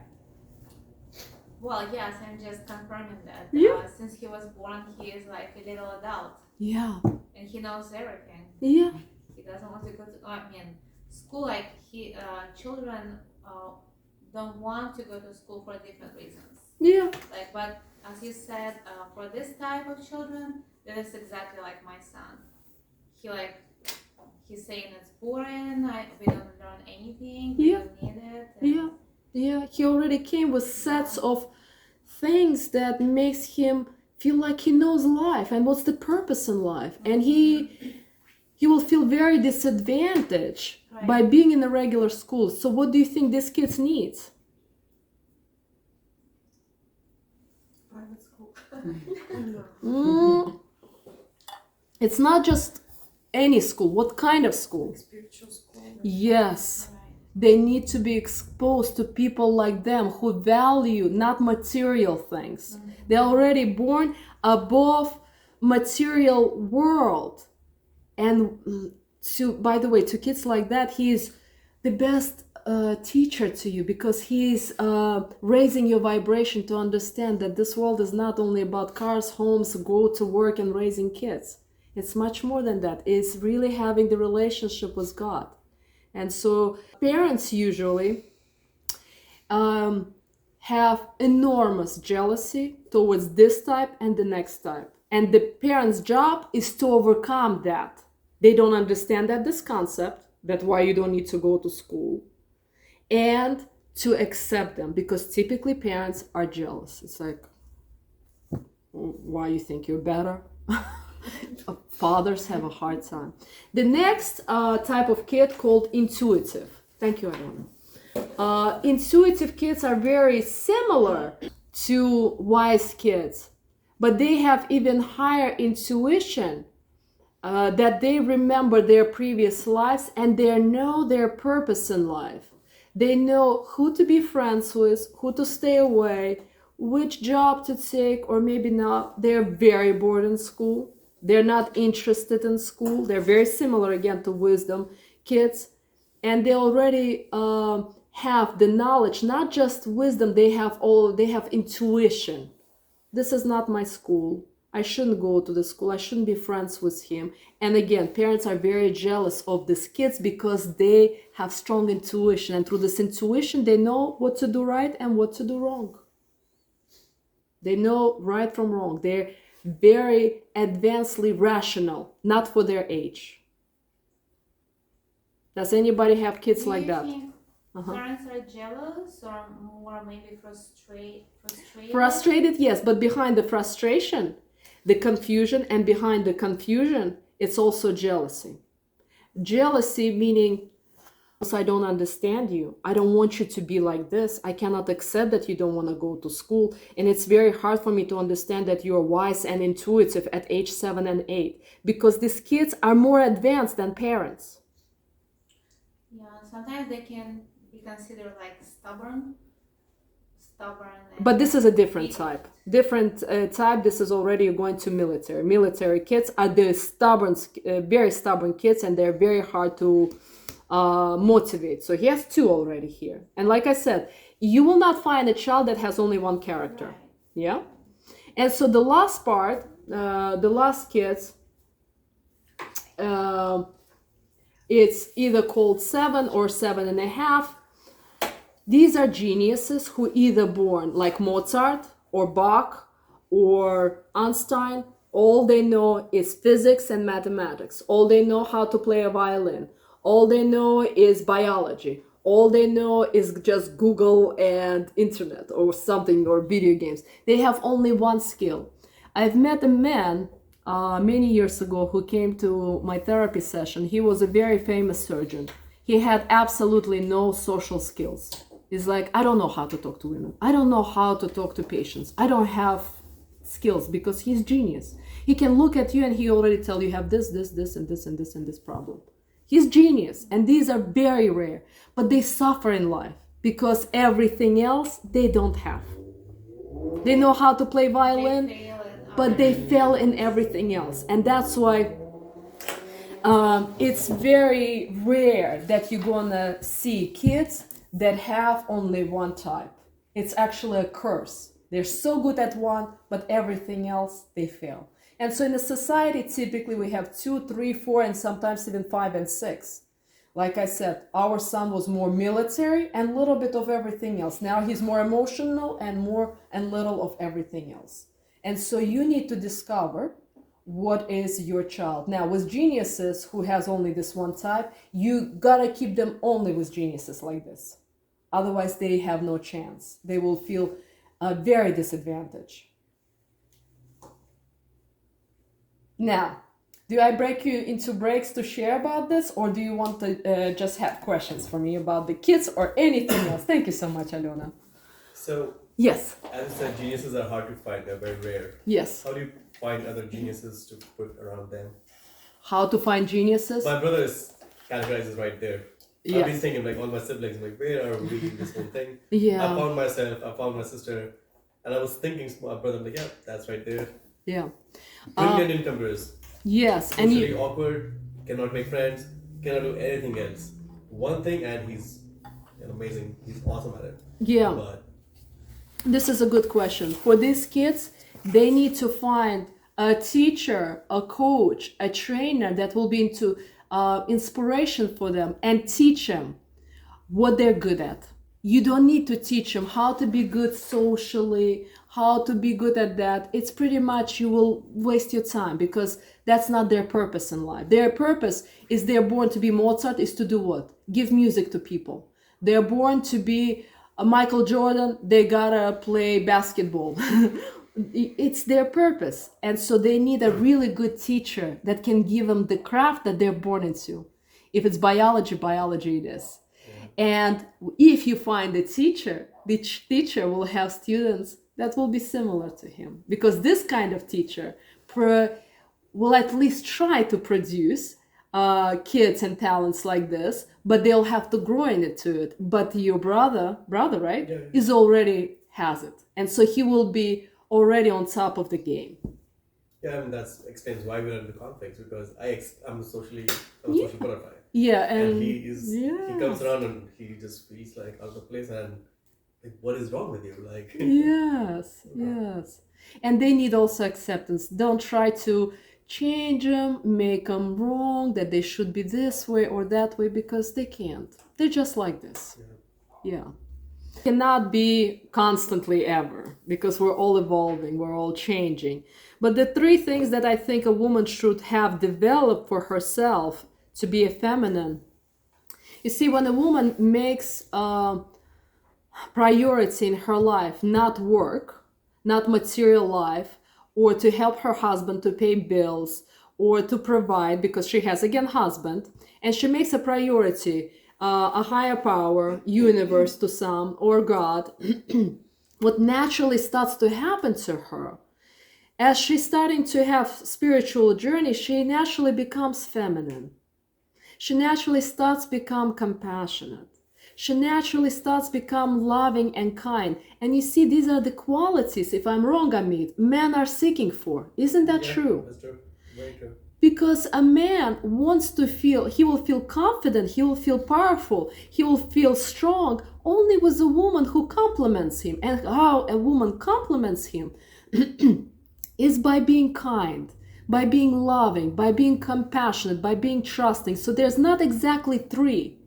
Well, yes, I'm just confirming that. Yeah. Since he was born, he is like a little adult. Yeah. And he knows everything. Yeah. He doesn't want to go to, school, like children don't want to go to school for different reasons. Yeah. Like, but as you said, for this type of children, that is exactly like my son. He's saying it's boring. We don't learn anything. We don't need it. Yeah. Yeah. He already came with sets of things that makes him feel like he knows life and what's the purpose in life. And he will feel very disadvantaged by being in a regular school. So what do you think this kid needs? Private school. It's not just any school. What kind of school? Spiritual school. Yes. They need to be exposed to people like them who value not material things. They're already born above material world. And by the way, to kids like that, he is the best teacher to you because he is raising your vibration to understand that this world is not only about cars, homes, go to work and raising kids. It's much more than that. It's really having the relationship with God. And so parents usually have enormous jealousy towards this type and the next type. And the parent's job is to overcome that. They don't understand this concept, that why you don't need to go to school, and to accept them, because typically parents are jealous. It's like, why you think you're better? Fathers have a hard time. The next type of kid called intuitive. Thank you, Alina. Intuitive kids are very similar to wise kids, but they have even higher intuition, that they remember their previous lives and they know their purpose in life. They know who to be friends with, who to stay away, which job to take or maybe not. They're very bored in school. They're not interested in school. They're very similar again to wisdom kids. And they already have the knowledge, not just wisdom, they have intuition. This is not my school. I shouldn't go to the school. I shouldn't be friends with him. And again, parents are very jealous of these kids because they have strong intuition. And through this intuition, they know what to do right and what to do wrong. They know right from wrong. They're very advancedly rational, not for their age. Does anybody have kids like that? Parents are jealous or more maybe frustrated? Frustrated, yes, but behind the frustration, the confusion, and behind the confusion, it's also jealousy. Jealousy meaning, I don't understand you. I don't want you to be like this. I cannot accept that you don't want to go to school. And it's very hard for me to understand that you're wise and intuitive at age 7 and 8 because these kids are more advanced than parents. Yeah, sometimes they can be considered like stubborn. But this is a different type. Type. This is already going to military. Military kids are the stubborn, very stubborn kids, and they're very hard to motivate. So he has 2 already here. And like I said, you will not find a child that has only one character. Right. Yeah. And so the last part, the last kids, it's either called 7 or 7.5. These are geniuses who either born like Mozart or Bach or Einstein. All they know is physics and mathematics. All they know how to play a violin. All they know is biology. All they know is just Google and internet or something or video games. They have only one skill. I've met a man many years ago who came to my therapy session. He was a very famous surgeon. He had absolutely no social skills. He's like, I don't know how to talk to women. I don't know how to talk to patients. I don't have skills because he's genius. He can look at you and he already tell you have this, and this, and this problem. He's genius. And these are very rare, but they suffer in life because everything else they don't have. They know how to play violin, but they fail in everything else. And that's why it's very rare that you're gonna see kids that have only one type. It's actually a curse. They're so good at one, but everything else they fail. And so in a society, typically we have 2, 3, 4, and sometimes even 5 and 6. Like I said, our son was more military and a little bit of everything else. Now he's more emotional and little of everything else. And so you need to discover what is your child. Now with geniuses who has only this one type, you gotta keep them only with geniuses like this. Otherwise they have no chance. They will feel very disadvantaged. Now, do I break you into breaks to share about this, or do you want to just have questions for me about the kids or anything else? Thank you so much, Alena. So, yes. As you said, geniuses are hard to find, they're very rare. Yes. How do you find other geniuses to put around them? How to find geniuses? My brother is categorized right there. Yes. I've been thinking, like, all my siblings, like, where are we in this whole thing? Yeah. I found myself, I found my sister, and I was thinking, my brother, I'm like, yeah, that's right there. Yeah. Brilliant in computers. Yes. Socially And awkward, cannot make friends, cannot do anything else. One thing, and he's amazing. He's awesome at it. Yeah. But this is a good question. For these kids, they need to find a teacher, a coach, a trainer that will be into inspiration for them and teach them what they're good at. You don't need to teach them how to be good socially, how to be good at that. It's pretty much you will waste your time because that's not their purpose in life. Their purpose is they're born to be Mozart is to do what? Give music to people. They're born to be Michael Jordan. They gotta play basketball. It's their purpose. And so they need a really good teacher that can give them the craft that they're born into. If it's biology it is. And if you find a teacher, the teacher will have students that will be similar to him, because this kind of teacher will at least try to produce kids and talents like this, but they'll have to grow into it. But your brother, right, Yeah. is already has it, and so he will be already on top of the game. Yeah, I mean that explains why we're in the conflicts, because I'm a social butterfly. Yeah, And and he comes around and he just feels like out of place, and like, what is wrong with you? Like yes, and they need also acceptance. Don't try to change them, make them wrong, that they should be this way or that way, because they can't. They're just like this. Yeah. Cannot be constantly ever, because we're all evolving, we're all changing. But the three things that I think a woman should have developed for herself to be a feminine. You see, when a woman makes a priority in her life, not work, not material life, or to help her husband to pay bills, or to provide, because she has, again, husband, and she makes a priority a higher power, universe to some, or God, what naturally starts to happen to her, as she's starting to have spiritual journey, she naturally becomes feminine. She naturally starts to become compassionate. She naturally starts to become loving and kind. And you see, these are the qualities, if I'm wrong, Amit, men are seeking for. Isn't that true? That's true. Very true. Because a man wants to feel, he will feel confident, he will feel powerful, he will feel strong only with a woman who compliments him. And how a woman compliments him is by being kind, by being loving, by being compassionate, by being trusting. So there's not exactly three.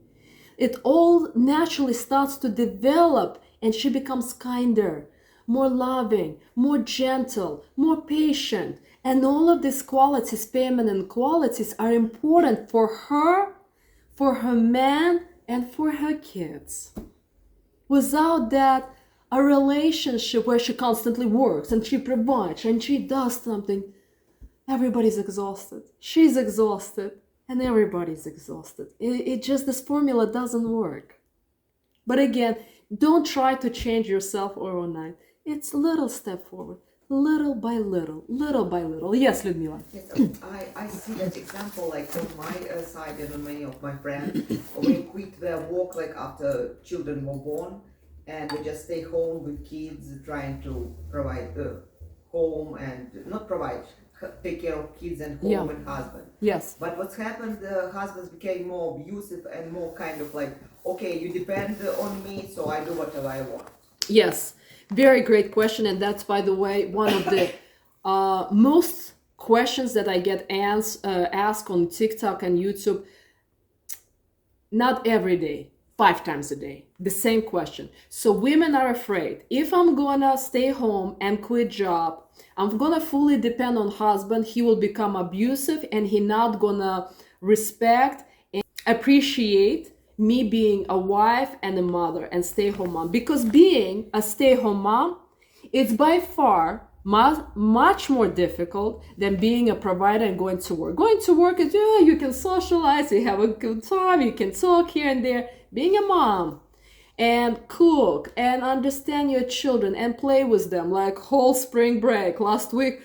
It all naturally starts to develop, and she becomes kinder, more loving, more gentle, more patient. And all of these qualities, feminine qualities, are important for her man, and for her kids. Without that, a relationship where she constantly works and she provides and she does something, everybody's exhausted. She's exhausted, and everybody's exhausted. It just, this formula doesn't work. But again, don't try to change yourself overnight. It's little step forward. Little by little, little by little. Yes, Ludmila. Yes, I see that example like on my side and on many of my friends. They quit their work like after children were born, and they just stay home with kids, trying to provide home and not provide, take care of kids and home and husband. Yes. But what's happened, the husbands became more abusive and more kind of like, okay, you depend on me, so I do whatever I want. Yes. Very great question, and that's, by the way, one of the most questions that I get asked on TikTok and YouTube. Not every day, 5 times a day, the same question. So women are afraid, if I'm gonna stay home and quit job, I'm gonna fully depend on husband, he will become abusive, and he not gonna respect and appreciate me being a wife and a mother and stay-home mom. Because being a stay-home mom, it's by far much more difficult than being a provider and going to work. Going to work is, you can socialize, you have a good time, you can talk here and there. Being a mom and cook and understand your children and play with them, like whole spring break last week,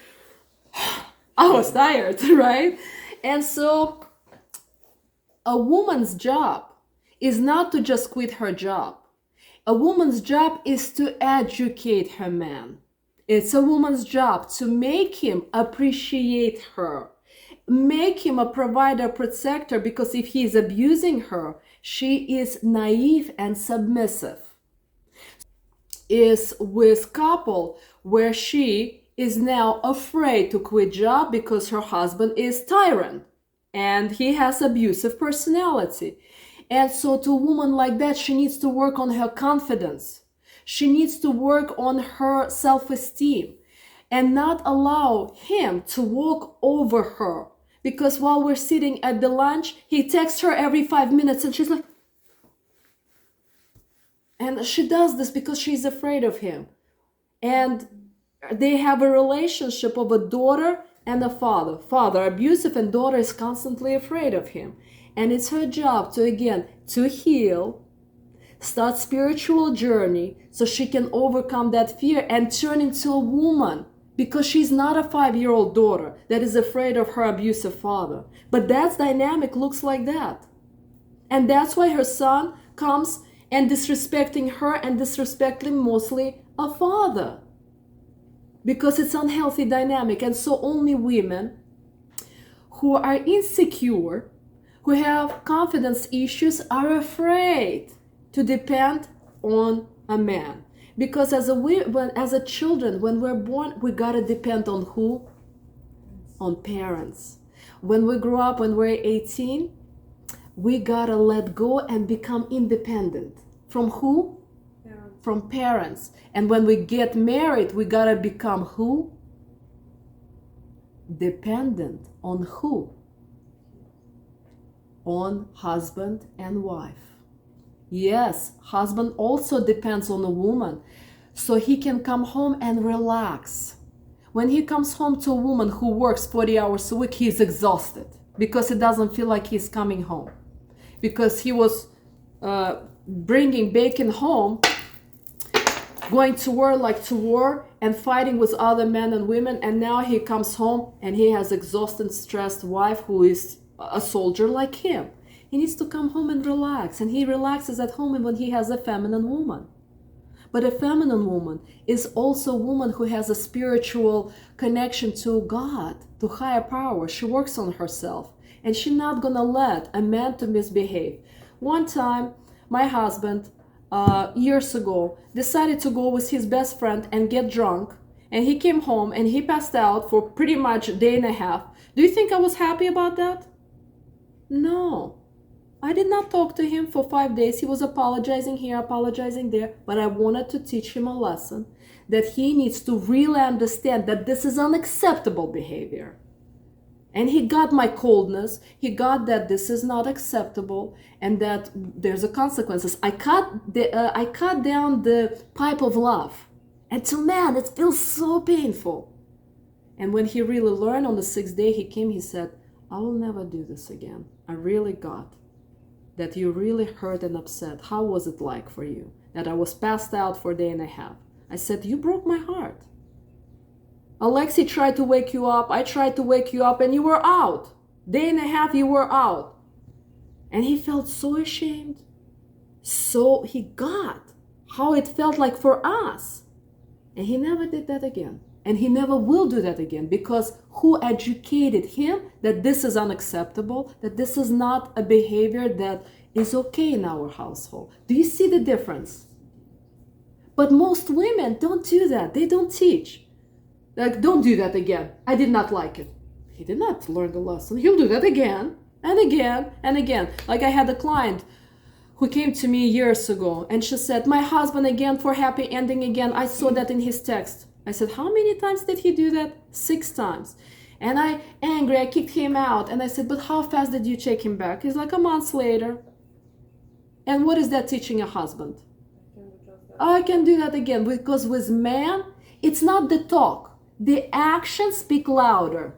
I was tired, right? And so a woman's job is not to just quit her job. A woman's job is to educate her man. It's a woman's job to make him appreciate her, make him a provider, protector, because if he is abusing her, she is naive and submissive. Is with couple where she is now afraid to quit job because her husband is tyrant and he has abusive personality. And so to a woman like that, she needs to work on her confidence. She needs to work on her self-esteem and not allow him to walk over her. Because while we're sitting at the lunch, he texts her every 5 minutes and she's like, and she does this because she's afraid of him. And they have a relationship of a daughter and a father. Father abusive, and daughter is constantly afraid of him. And it's her job to, again, to heal, start spiritual journey so she can overcome that fear and turn into a woman, because she's not a 5-year-old daughter that is afraid of her abusive father. But that dynamic looks like that. And that's why her son comes and disrespecting her and disrespecting mostly a father, because it's unhealthy dynamic. And so only women who are insecure, who have confidence issues, are afraid to depend on a man. Because as a children, when we're born, we gotta depend on who? On parents. When we grow up, when we're 18, we gotta let go and become independent. From who? Parents. From parents. And when we get married, we gotta become who? Dependent on who? On husband and wife. Yes, husband also depends on a woman, so he can come home and relax. When he comes home to a woman who works 40 hours a week, he's exhausted because he doesn't feel like he's coming home. Because he was bringing bacon home, going to work like to war, and fighting with other men and women, and now he comes home and he has exhausted, stressed wife who is a soldier like him. He needs to come home and relax, and he relaxes at home when he has a feminine woman. But a feminine woman is also a woman who has a spiritual connection to God, to higher power. She works on herself, and she's not gonna let a man to misbehave. One time, my husband, years ago, decided to go with his best friend and get drunk, and he came home and he passed out for pretty much a day and a half. Do you think I was happy about that? No. I did not talk to him for 5 days. He was apologizing here, apologizing there, but I wanted to teach him a lesson that he needs to really understand that this is unacceptable behavior. And he got my coldness. He got that this is not acceptable and that there's a consequences. I cut down the pipe of love. And to man, it feels so painful. And when he really learned on the 6th day, he came, he said, I will never do this again. I really got that you really hurt and upset. How was it like for you? That I was passed out for a day and a half. I said, you broke my heart. Alexei tried to wake you up. I tried to wake you up and you were out. Day and a half you were out. And he felt so ashamed. So he got how it felt like for us. And he never did that again. And he never will do that again, because who educated him that this is unacceptable, that this is not a behavior that is okay in our household? Do you see the difference? But most women don't do that. They don't teach. Like, don't do that again. I did not like it. He did not learn the lesson. He'll do that again and again and again. Like I had a client who came to me years ago and she said, my husband again for happy ending again. I saw that in his text. I said, how many times did he do that? 6 times. And I kicked him out. And I said, but how fast did you take him back? He's like, a month later. And what is that teaching a husband? I can do that again. Because with man, it's not the talk. The actions speak louder.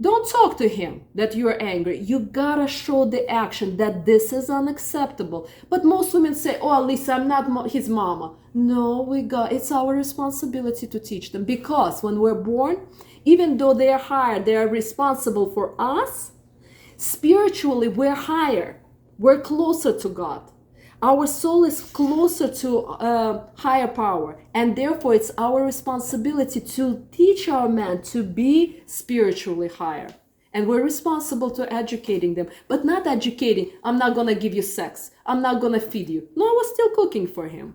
Don't talk to him that you're angry. You gotta show the action that this is unacceptable. But most women say, oh, Alisa, I'm not his mama. No, it's our responsibility to teach them. Because when we're born, even though they are higher, they are responsible for us. Spiritually, we're higher. We're closer to God. Our soul is closer to higher power, and therefore it's our responsibility to teach our men to be spiritually higher. And we're responsible to educating them, but not educating, I'm not gonna give you sex, I'm not gonna feed you. No, I was still cooking for him.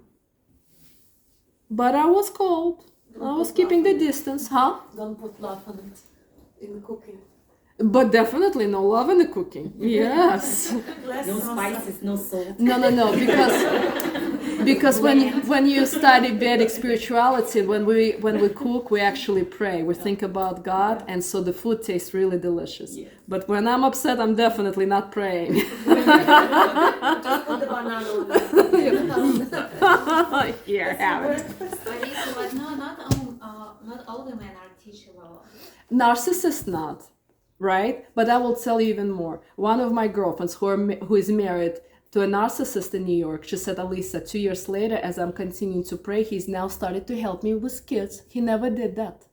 But I was cold. I was keeping the distance, huh? Don't put love on it in the cooking. But definitely no love in the cooking. Yes. No spices, no salt. No. Because when you study Vedic spirituality, when we cook, we actually pray. We think about God, and so the food tastes really delicious. Yeah. But when I'm upset, I'm definitely not praying. Just put the banana on it. Here, have it. But no, not all women are teachable. Narcissist not. Right? But I will tell you even more. One of my girlfriends who is married to a narcissist in New York. She said, Alisa, 2 years later, as I'm continuing to pray, he's now started to help me with kids. He never did that.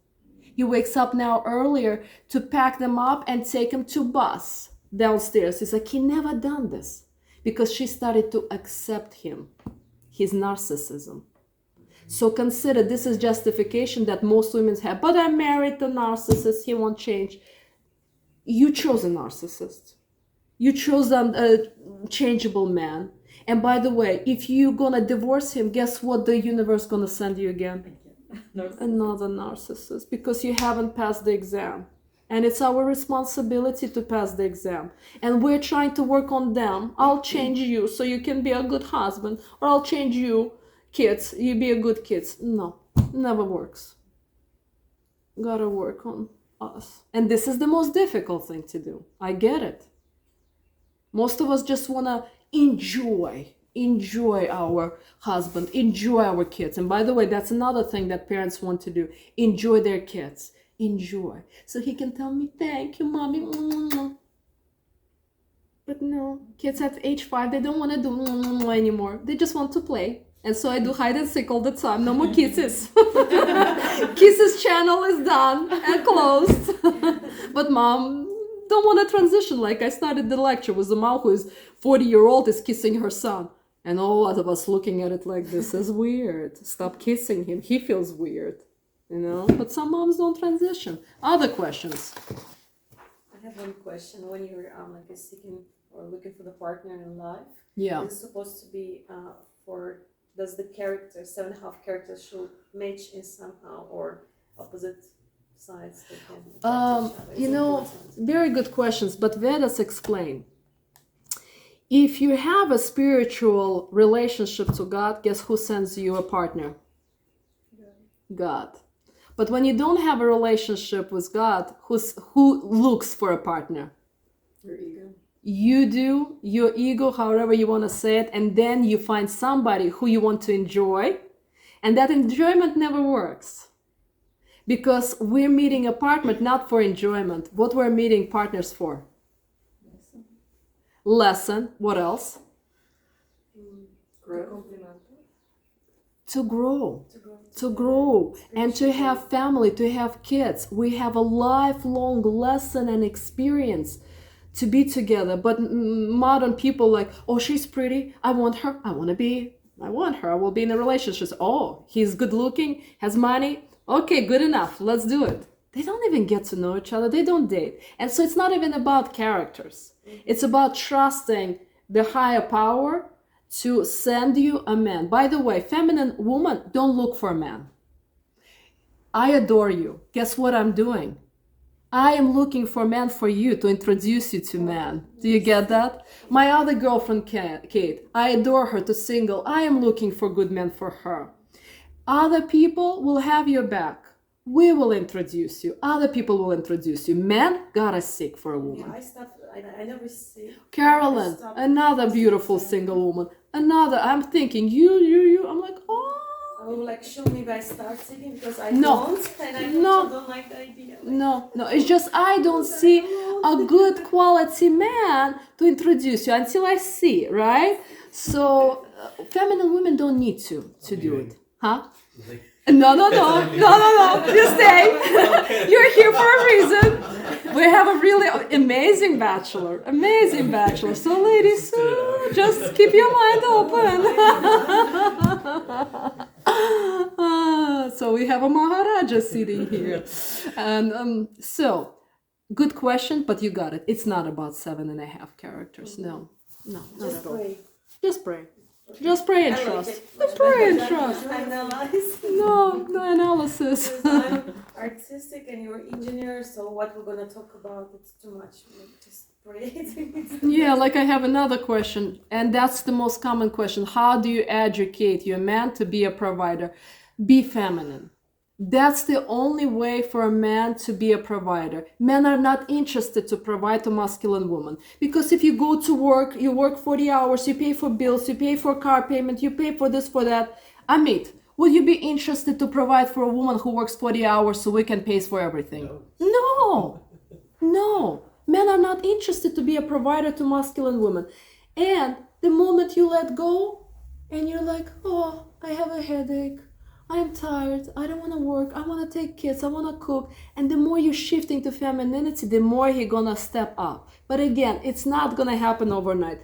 He wakes up now earlier to pack them up and take them to bus downstairs. He's like, he never done this, because she started to accept him, his narcissism. So consider, this is justification that most women have. But I'm married to a narcissist, he won't change. You chose a narcissist. You chose a changeable man. And by the way, if you're gonna divorce him, guess what the universe gonna send you again? Another narcissist, because you haven't passed the exam. And it's our responsibility to pass the exam. And we're trying to work on them. I'll change you so you can be a good husband, or I'll change you, kids, you be a good kids. No, never works. Gotta work on us. And this is the most difficult thing to do. I get it. Most of us just wanna enjoy our husband, enjoy our kids. And by the way, that's another thing that parents want to do. Enjoy their kids. Enjoy. So he can tell me, thank you, mommy. But no, kids at age 5, they don't want to do anymore. They just want to play. And so I do hide and seek all the time. No more kisses. Kisses channel is done and closed. But mom don't want to transition. Like I started the lecture with a mom who is 40-year-old is kissing her son. And all of us looking at it like, this is weird. Stop kissing him. He feels weird. You know, but some moms don't transition. Other questions? I have one question. When you're like seeking or looking for the partner in life, Yeah. is it supposed to be does the character 7.5 characters should match in somehow, or opposite sides? That can attract each other? You Is it know, important? very good questions, but Vedas explain. If you have a spiritual relationship to God, guess who sends you a partner? God. But when you don't have a relationship with God, who looks for a partner? Your ego. You do, your ego, however you want to say it, and then you find somebody who you want to enjoy, and that enjoyment never works. Because we're meeting a partner not for enjoyment. What we're meeting partners for? Lesson. What else? Growth. To grow and to have family, to have kids. We have a lifelong lesson and experience to be together. But modern people like, oh, she's pretty, I want her, I want her, I will be in a relationship. Oh, he's good looking, has money, okay, good enough, let's do it. They don't even get to know each other, they don't date. And so it's not even about characters. It's about trusting the higher power to send you a man. By the way, feminine woman, don't look for a man. I adore you. Guess what I'm doing? I am looking for a man for you, to introduce you to men. Do you get that? My other girlfriend, Kate, I adore her, to single. I am looking for good men for her. Other people will have your back. We will introduce you. Other people will introduce you. Men gotta seek for a woman. Yeah, I never see. Carolyn, another beautiful single woman. Another, I'm thinking, you. I'm like, oh. I will like show me by start seeking because I No. don't, and I No. don't like the idea. No, it's just I don't see a good quality man to introduce you until I see, right? So feminine women don't need to do it. Huh? No. You stay. You're here for a reason. We have a really amazing bachelor. So ladies, just keep your mind open. So we have a Maharaja sitting here. And so, good question, but you got it. It's not about 7.5 characters. No, not at all. Just pray. Just pray and trust. Just pray and trust. No analysis. Because I'm artistic and you're engineer, so what we're gonna talk about, it's too much. Just pray. Yeah, like I have another question, and that's the most common question. How do you educate your man to be a provider? Be feminine. That's the only way for a man to be a provider. Men are not interested to provide to masculine women. Because if you go to work, you work 40 hours, you pay for bills, you pay for car payment, you pay for this, for that. Amit, would you be interested to provide for a woman who works 40 hours so we can pay for everything? No. Men are not interested to be a provider to masculine women. And the moment you let go and you're like, oh, I have a headache, I'm tired, I don't want to work, I want to take kids, I want to cook. And the more you're shifting to femininity, the more he's gonna step up. But again, it's not gonna happen overnight.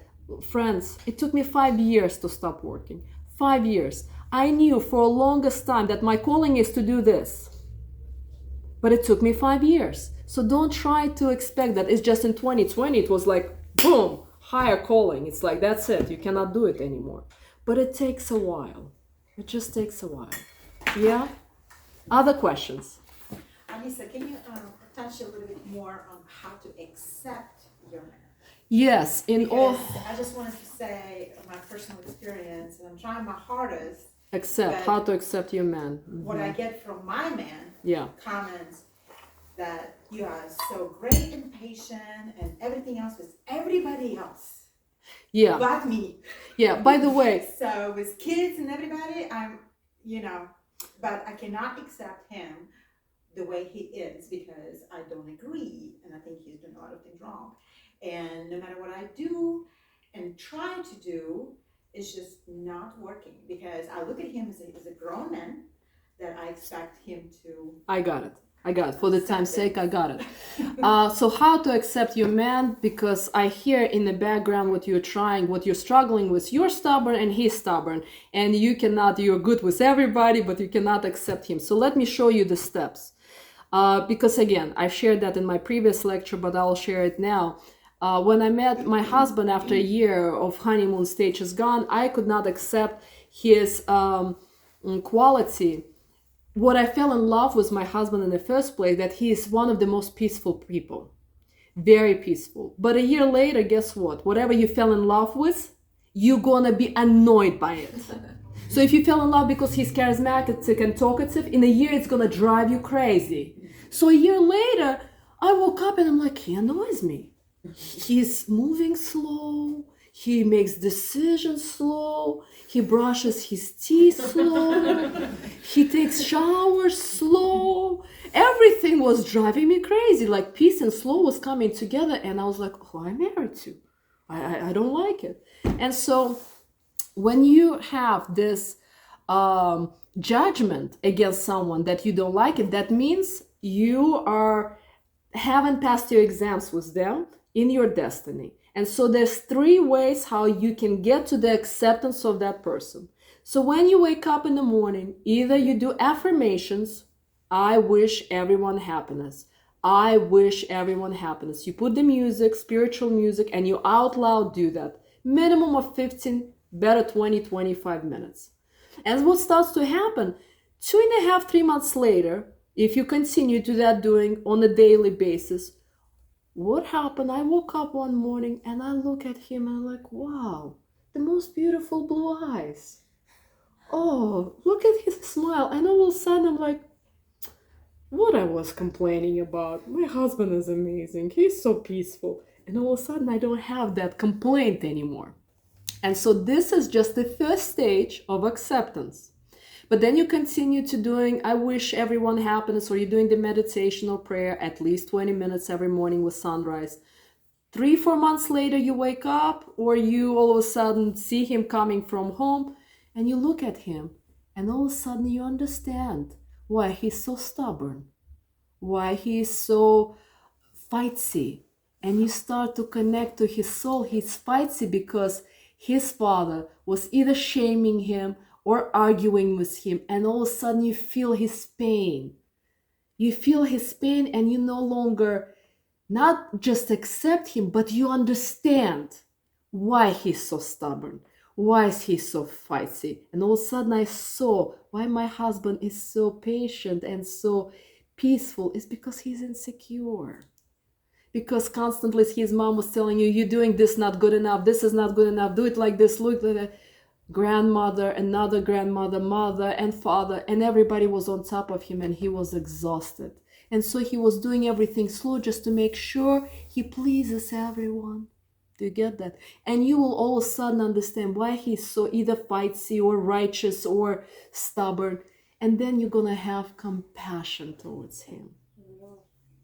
Friends, it took me 5 years to stop working. 5 years. I knew for the longest time that my calling is to do this. But it took me 5 years. So don't try to expect that it's just in 2020. It was like, boom, higher calling. It's like, that's it. You cannot do it anymore. But it takes a while. It just takes a while. Yeah? Other questions? Alisa, can you touch a little bit more on how to accept your man? Yes, in all. I just wanted to say my personal experience, and I'm trying my hardest. Accept, how to accept your man. Mm-hmm. What I get from my man, yeah, comments that you are so great and patient and everything else with everybody else. Yeah. But me. Yeah, by the way. So with kids and everybody, I'm, but I cannot accept him the way he is because I don't agree and I think he's doing a lot of things wrong. And no matter what I do and try to do, it's just not working because I look at him as a grown man that I expect him to. I got it. For the time's sake, I got it. So how to accept your man, because I hear in the background what you're struggling with. You're stubborn and he's stubborn. And you're good with everybody, but you cannot accept him. So let me show you the steps. Because again, I shared that in my previous lecture, but I'll share it now. When I met my husband after a year of honeymoon stage is gone, I could not accept his quality. What I fell in love with my husband in the first place, that he is one of the most peaceful people. Very peaceful. But a year later, guess what? Whatever you fell in love with, you're gonna be annoyed by it. So if you fell in love because he's charismatic and talkative, in a year it's gonna drive you crazy. So a year later, I woke up and I'm like, he annoys me. He's moving slow, he makes decisions slow, he brushes his teeth slow, he takes showers slow. Everything was driving me crazy, like peace and slow was coming together, and I was like, who am I married to? I don't like it. And so when you have this judgment against someone that you don't like it, that means you haven't passed your exams with them in your destiny. And so there's 3 ways how you can get to the acceptance of that person. So when you wake up in the morning, either you do affirmations, I wish everyone happiness. I wish everyone happiness. You put the music, spiritual music, and you out loud do that. Minimum of 15, better 20, 25 minutes. And what starts to happen, 2.5, 3 months later, if you continue to that doing on a daily basis, what happened? I woke up one morning and I look at him and I'm like, wow, the most beautiful blue eyes. Oh, look at his smile. And all of a sudden I'm like, what I was complaining about. My husband is amazing. He's so peaceful. And all of a sudden I don't have that complaint anymore. And so this is just the first stage of acceptance. But then you continue to doing, I wish everyone happiness, or you're doing the meditation or prayer at least 20 minutes every morning with sunrise. 3-4 months later, you wake up, or you all of a sudden see him coming from home, and you look at him, and all of a sudden you understand why he's so stubborn, why he's so fightsy, and you start to connect to his soul. He's fightsy because his father was either shaming him or arguing with him, and all of a sudden you feel his pain. You feel his pain, and you no longer not just accept him, but you understand why he's so stubborn, why is he so fighty. And all of a sudden I saw why my husband is so patient and so peaceful. Is because he's insecure. Because constantly his mom was telling you, you're doing this not good enough, this is not good enough, do it like this, look like that. Grandmother, another grandmother, mother and father, and everybody was on top of him, and he was exhausted. And so he was doing everything slow just to make sure he pleases everyone. Do you get that? And you will all of a sudden understand why he's so either fightsy or righteous or stubborn. And then you're going to have compassion towards him.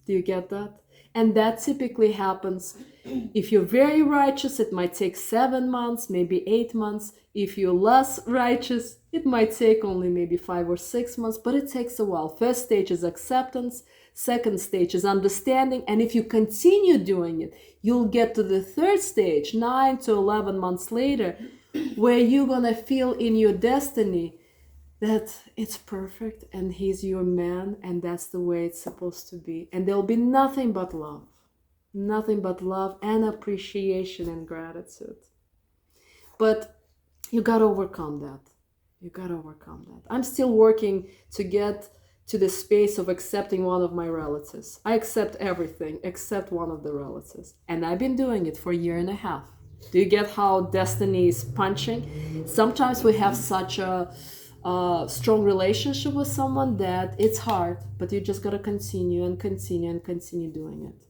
Do you get that? And that typically happens. If you're very righteous, it might take 7 months, maybe 8 months. If you're less righteous, it might take only maybe 5 or 6 months, but it takes a while. First stage is acceptance. Second stage is understanding. And if you continue doing it, you'll get to the third stage, 9 to 11 months later, where you're going to feel in your destiny that it's perfect and he's your man and that's the way it's supposed to be. And there'll be nothing but love. Nothing but love and appreciation and gratitude. But you got to overcome that. You got to overcome that. I'm still working to get to the space of accepting one of my relatives. I accept everything except one of the relatives. And I've been doing it for a year and a half. Do you get how destiny is punching? Sometimes we have such a strong relationship with someone that it's hard, but you just got to continue and continue and continue doing it.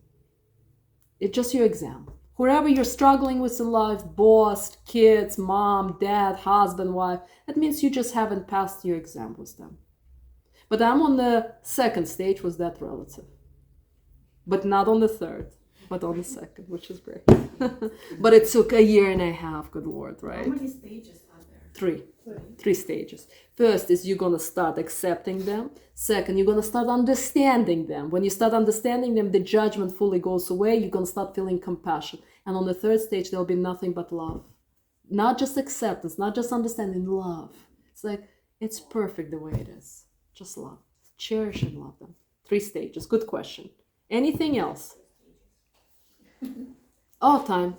It's just your exam. Whoever you're struggling with in life, boss, kids, mom, dad, husband, wife, that means you just haven't passed your exam with them. But I'm on the second stage with that relative. But not on the third, but on the second, which is great. But it took a year and a half, good Lord, right? How many stages are there? 3. 3 stages. First is you're going to start accepting them. Second, you're going to start understanding them. When you start understanding them, the judgment fully goes away. You're going to start feeling compassion. And on the third stage, there'll be nothing but love. Not just acceptance, not just understanding, love. It's like, it's perfect the way it is. Just love. Cherish and love them. 3 stages. Good question. Anything else? Oh, time.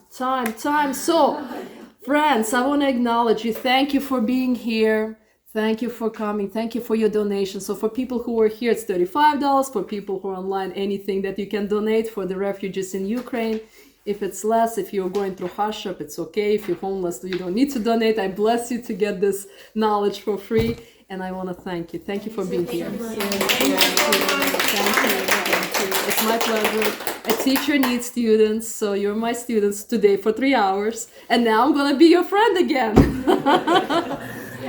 So, friends, I want to acknowledge you. Thank you for being here. Thank you for coming. Thank you for your donation. So for people who are here, it's $35. For people who are online, anything that you can donate for the refugees in Ukraine. If it's less, if you're going through hardship, it's okay. If you're homeless, you don't need to donate. I bless you to get this knowledge for free. And I want to thank you. Thank you for being here. Thank you. It's my pleasure. A teacher needs students, so you're my students today for 3 hours. And now I'm going to be your friend again.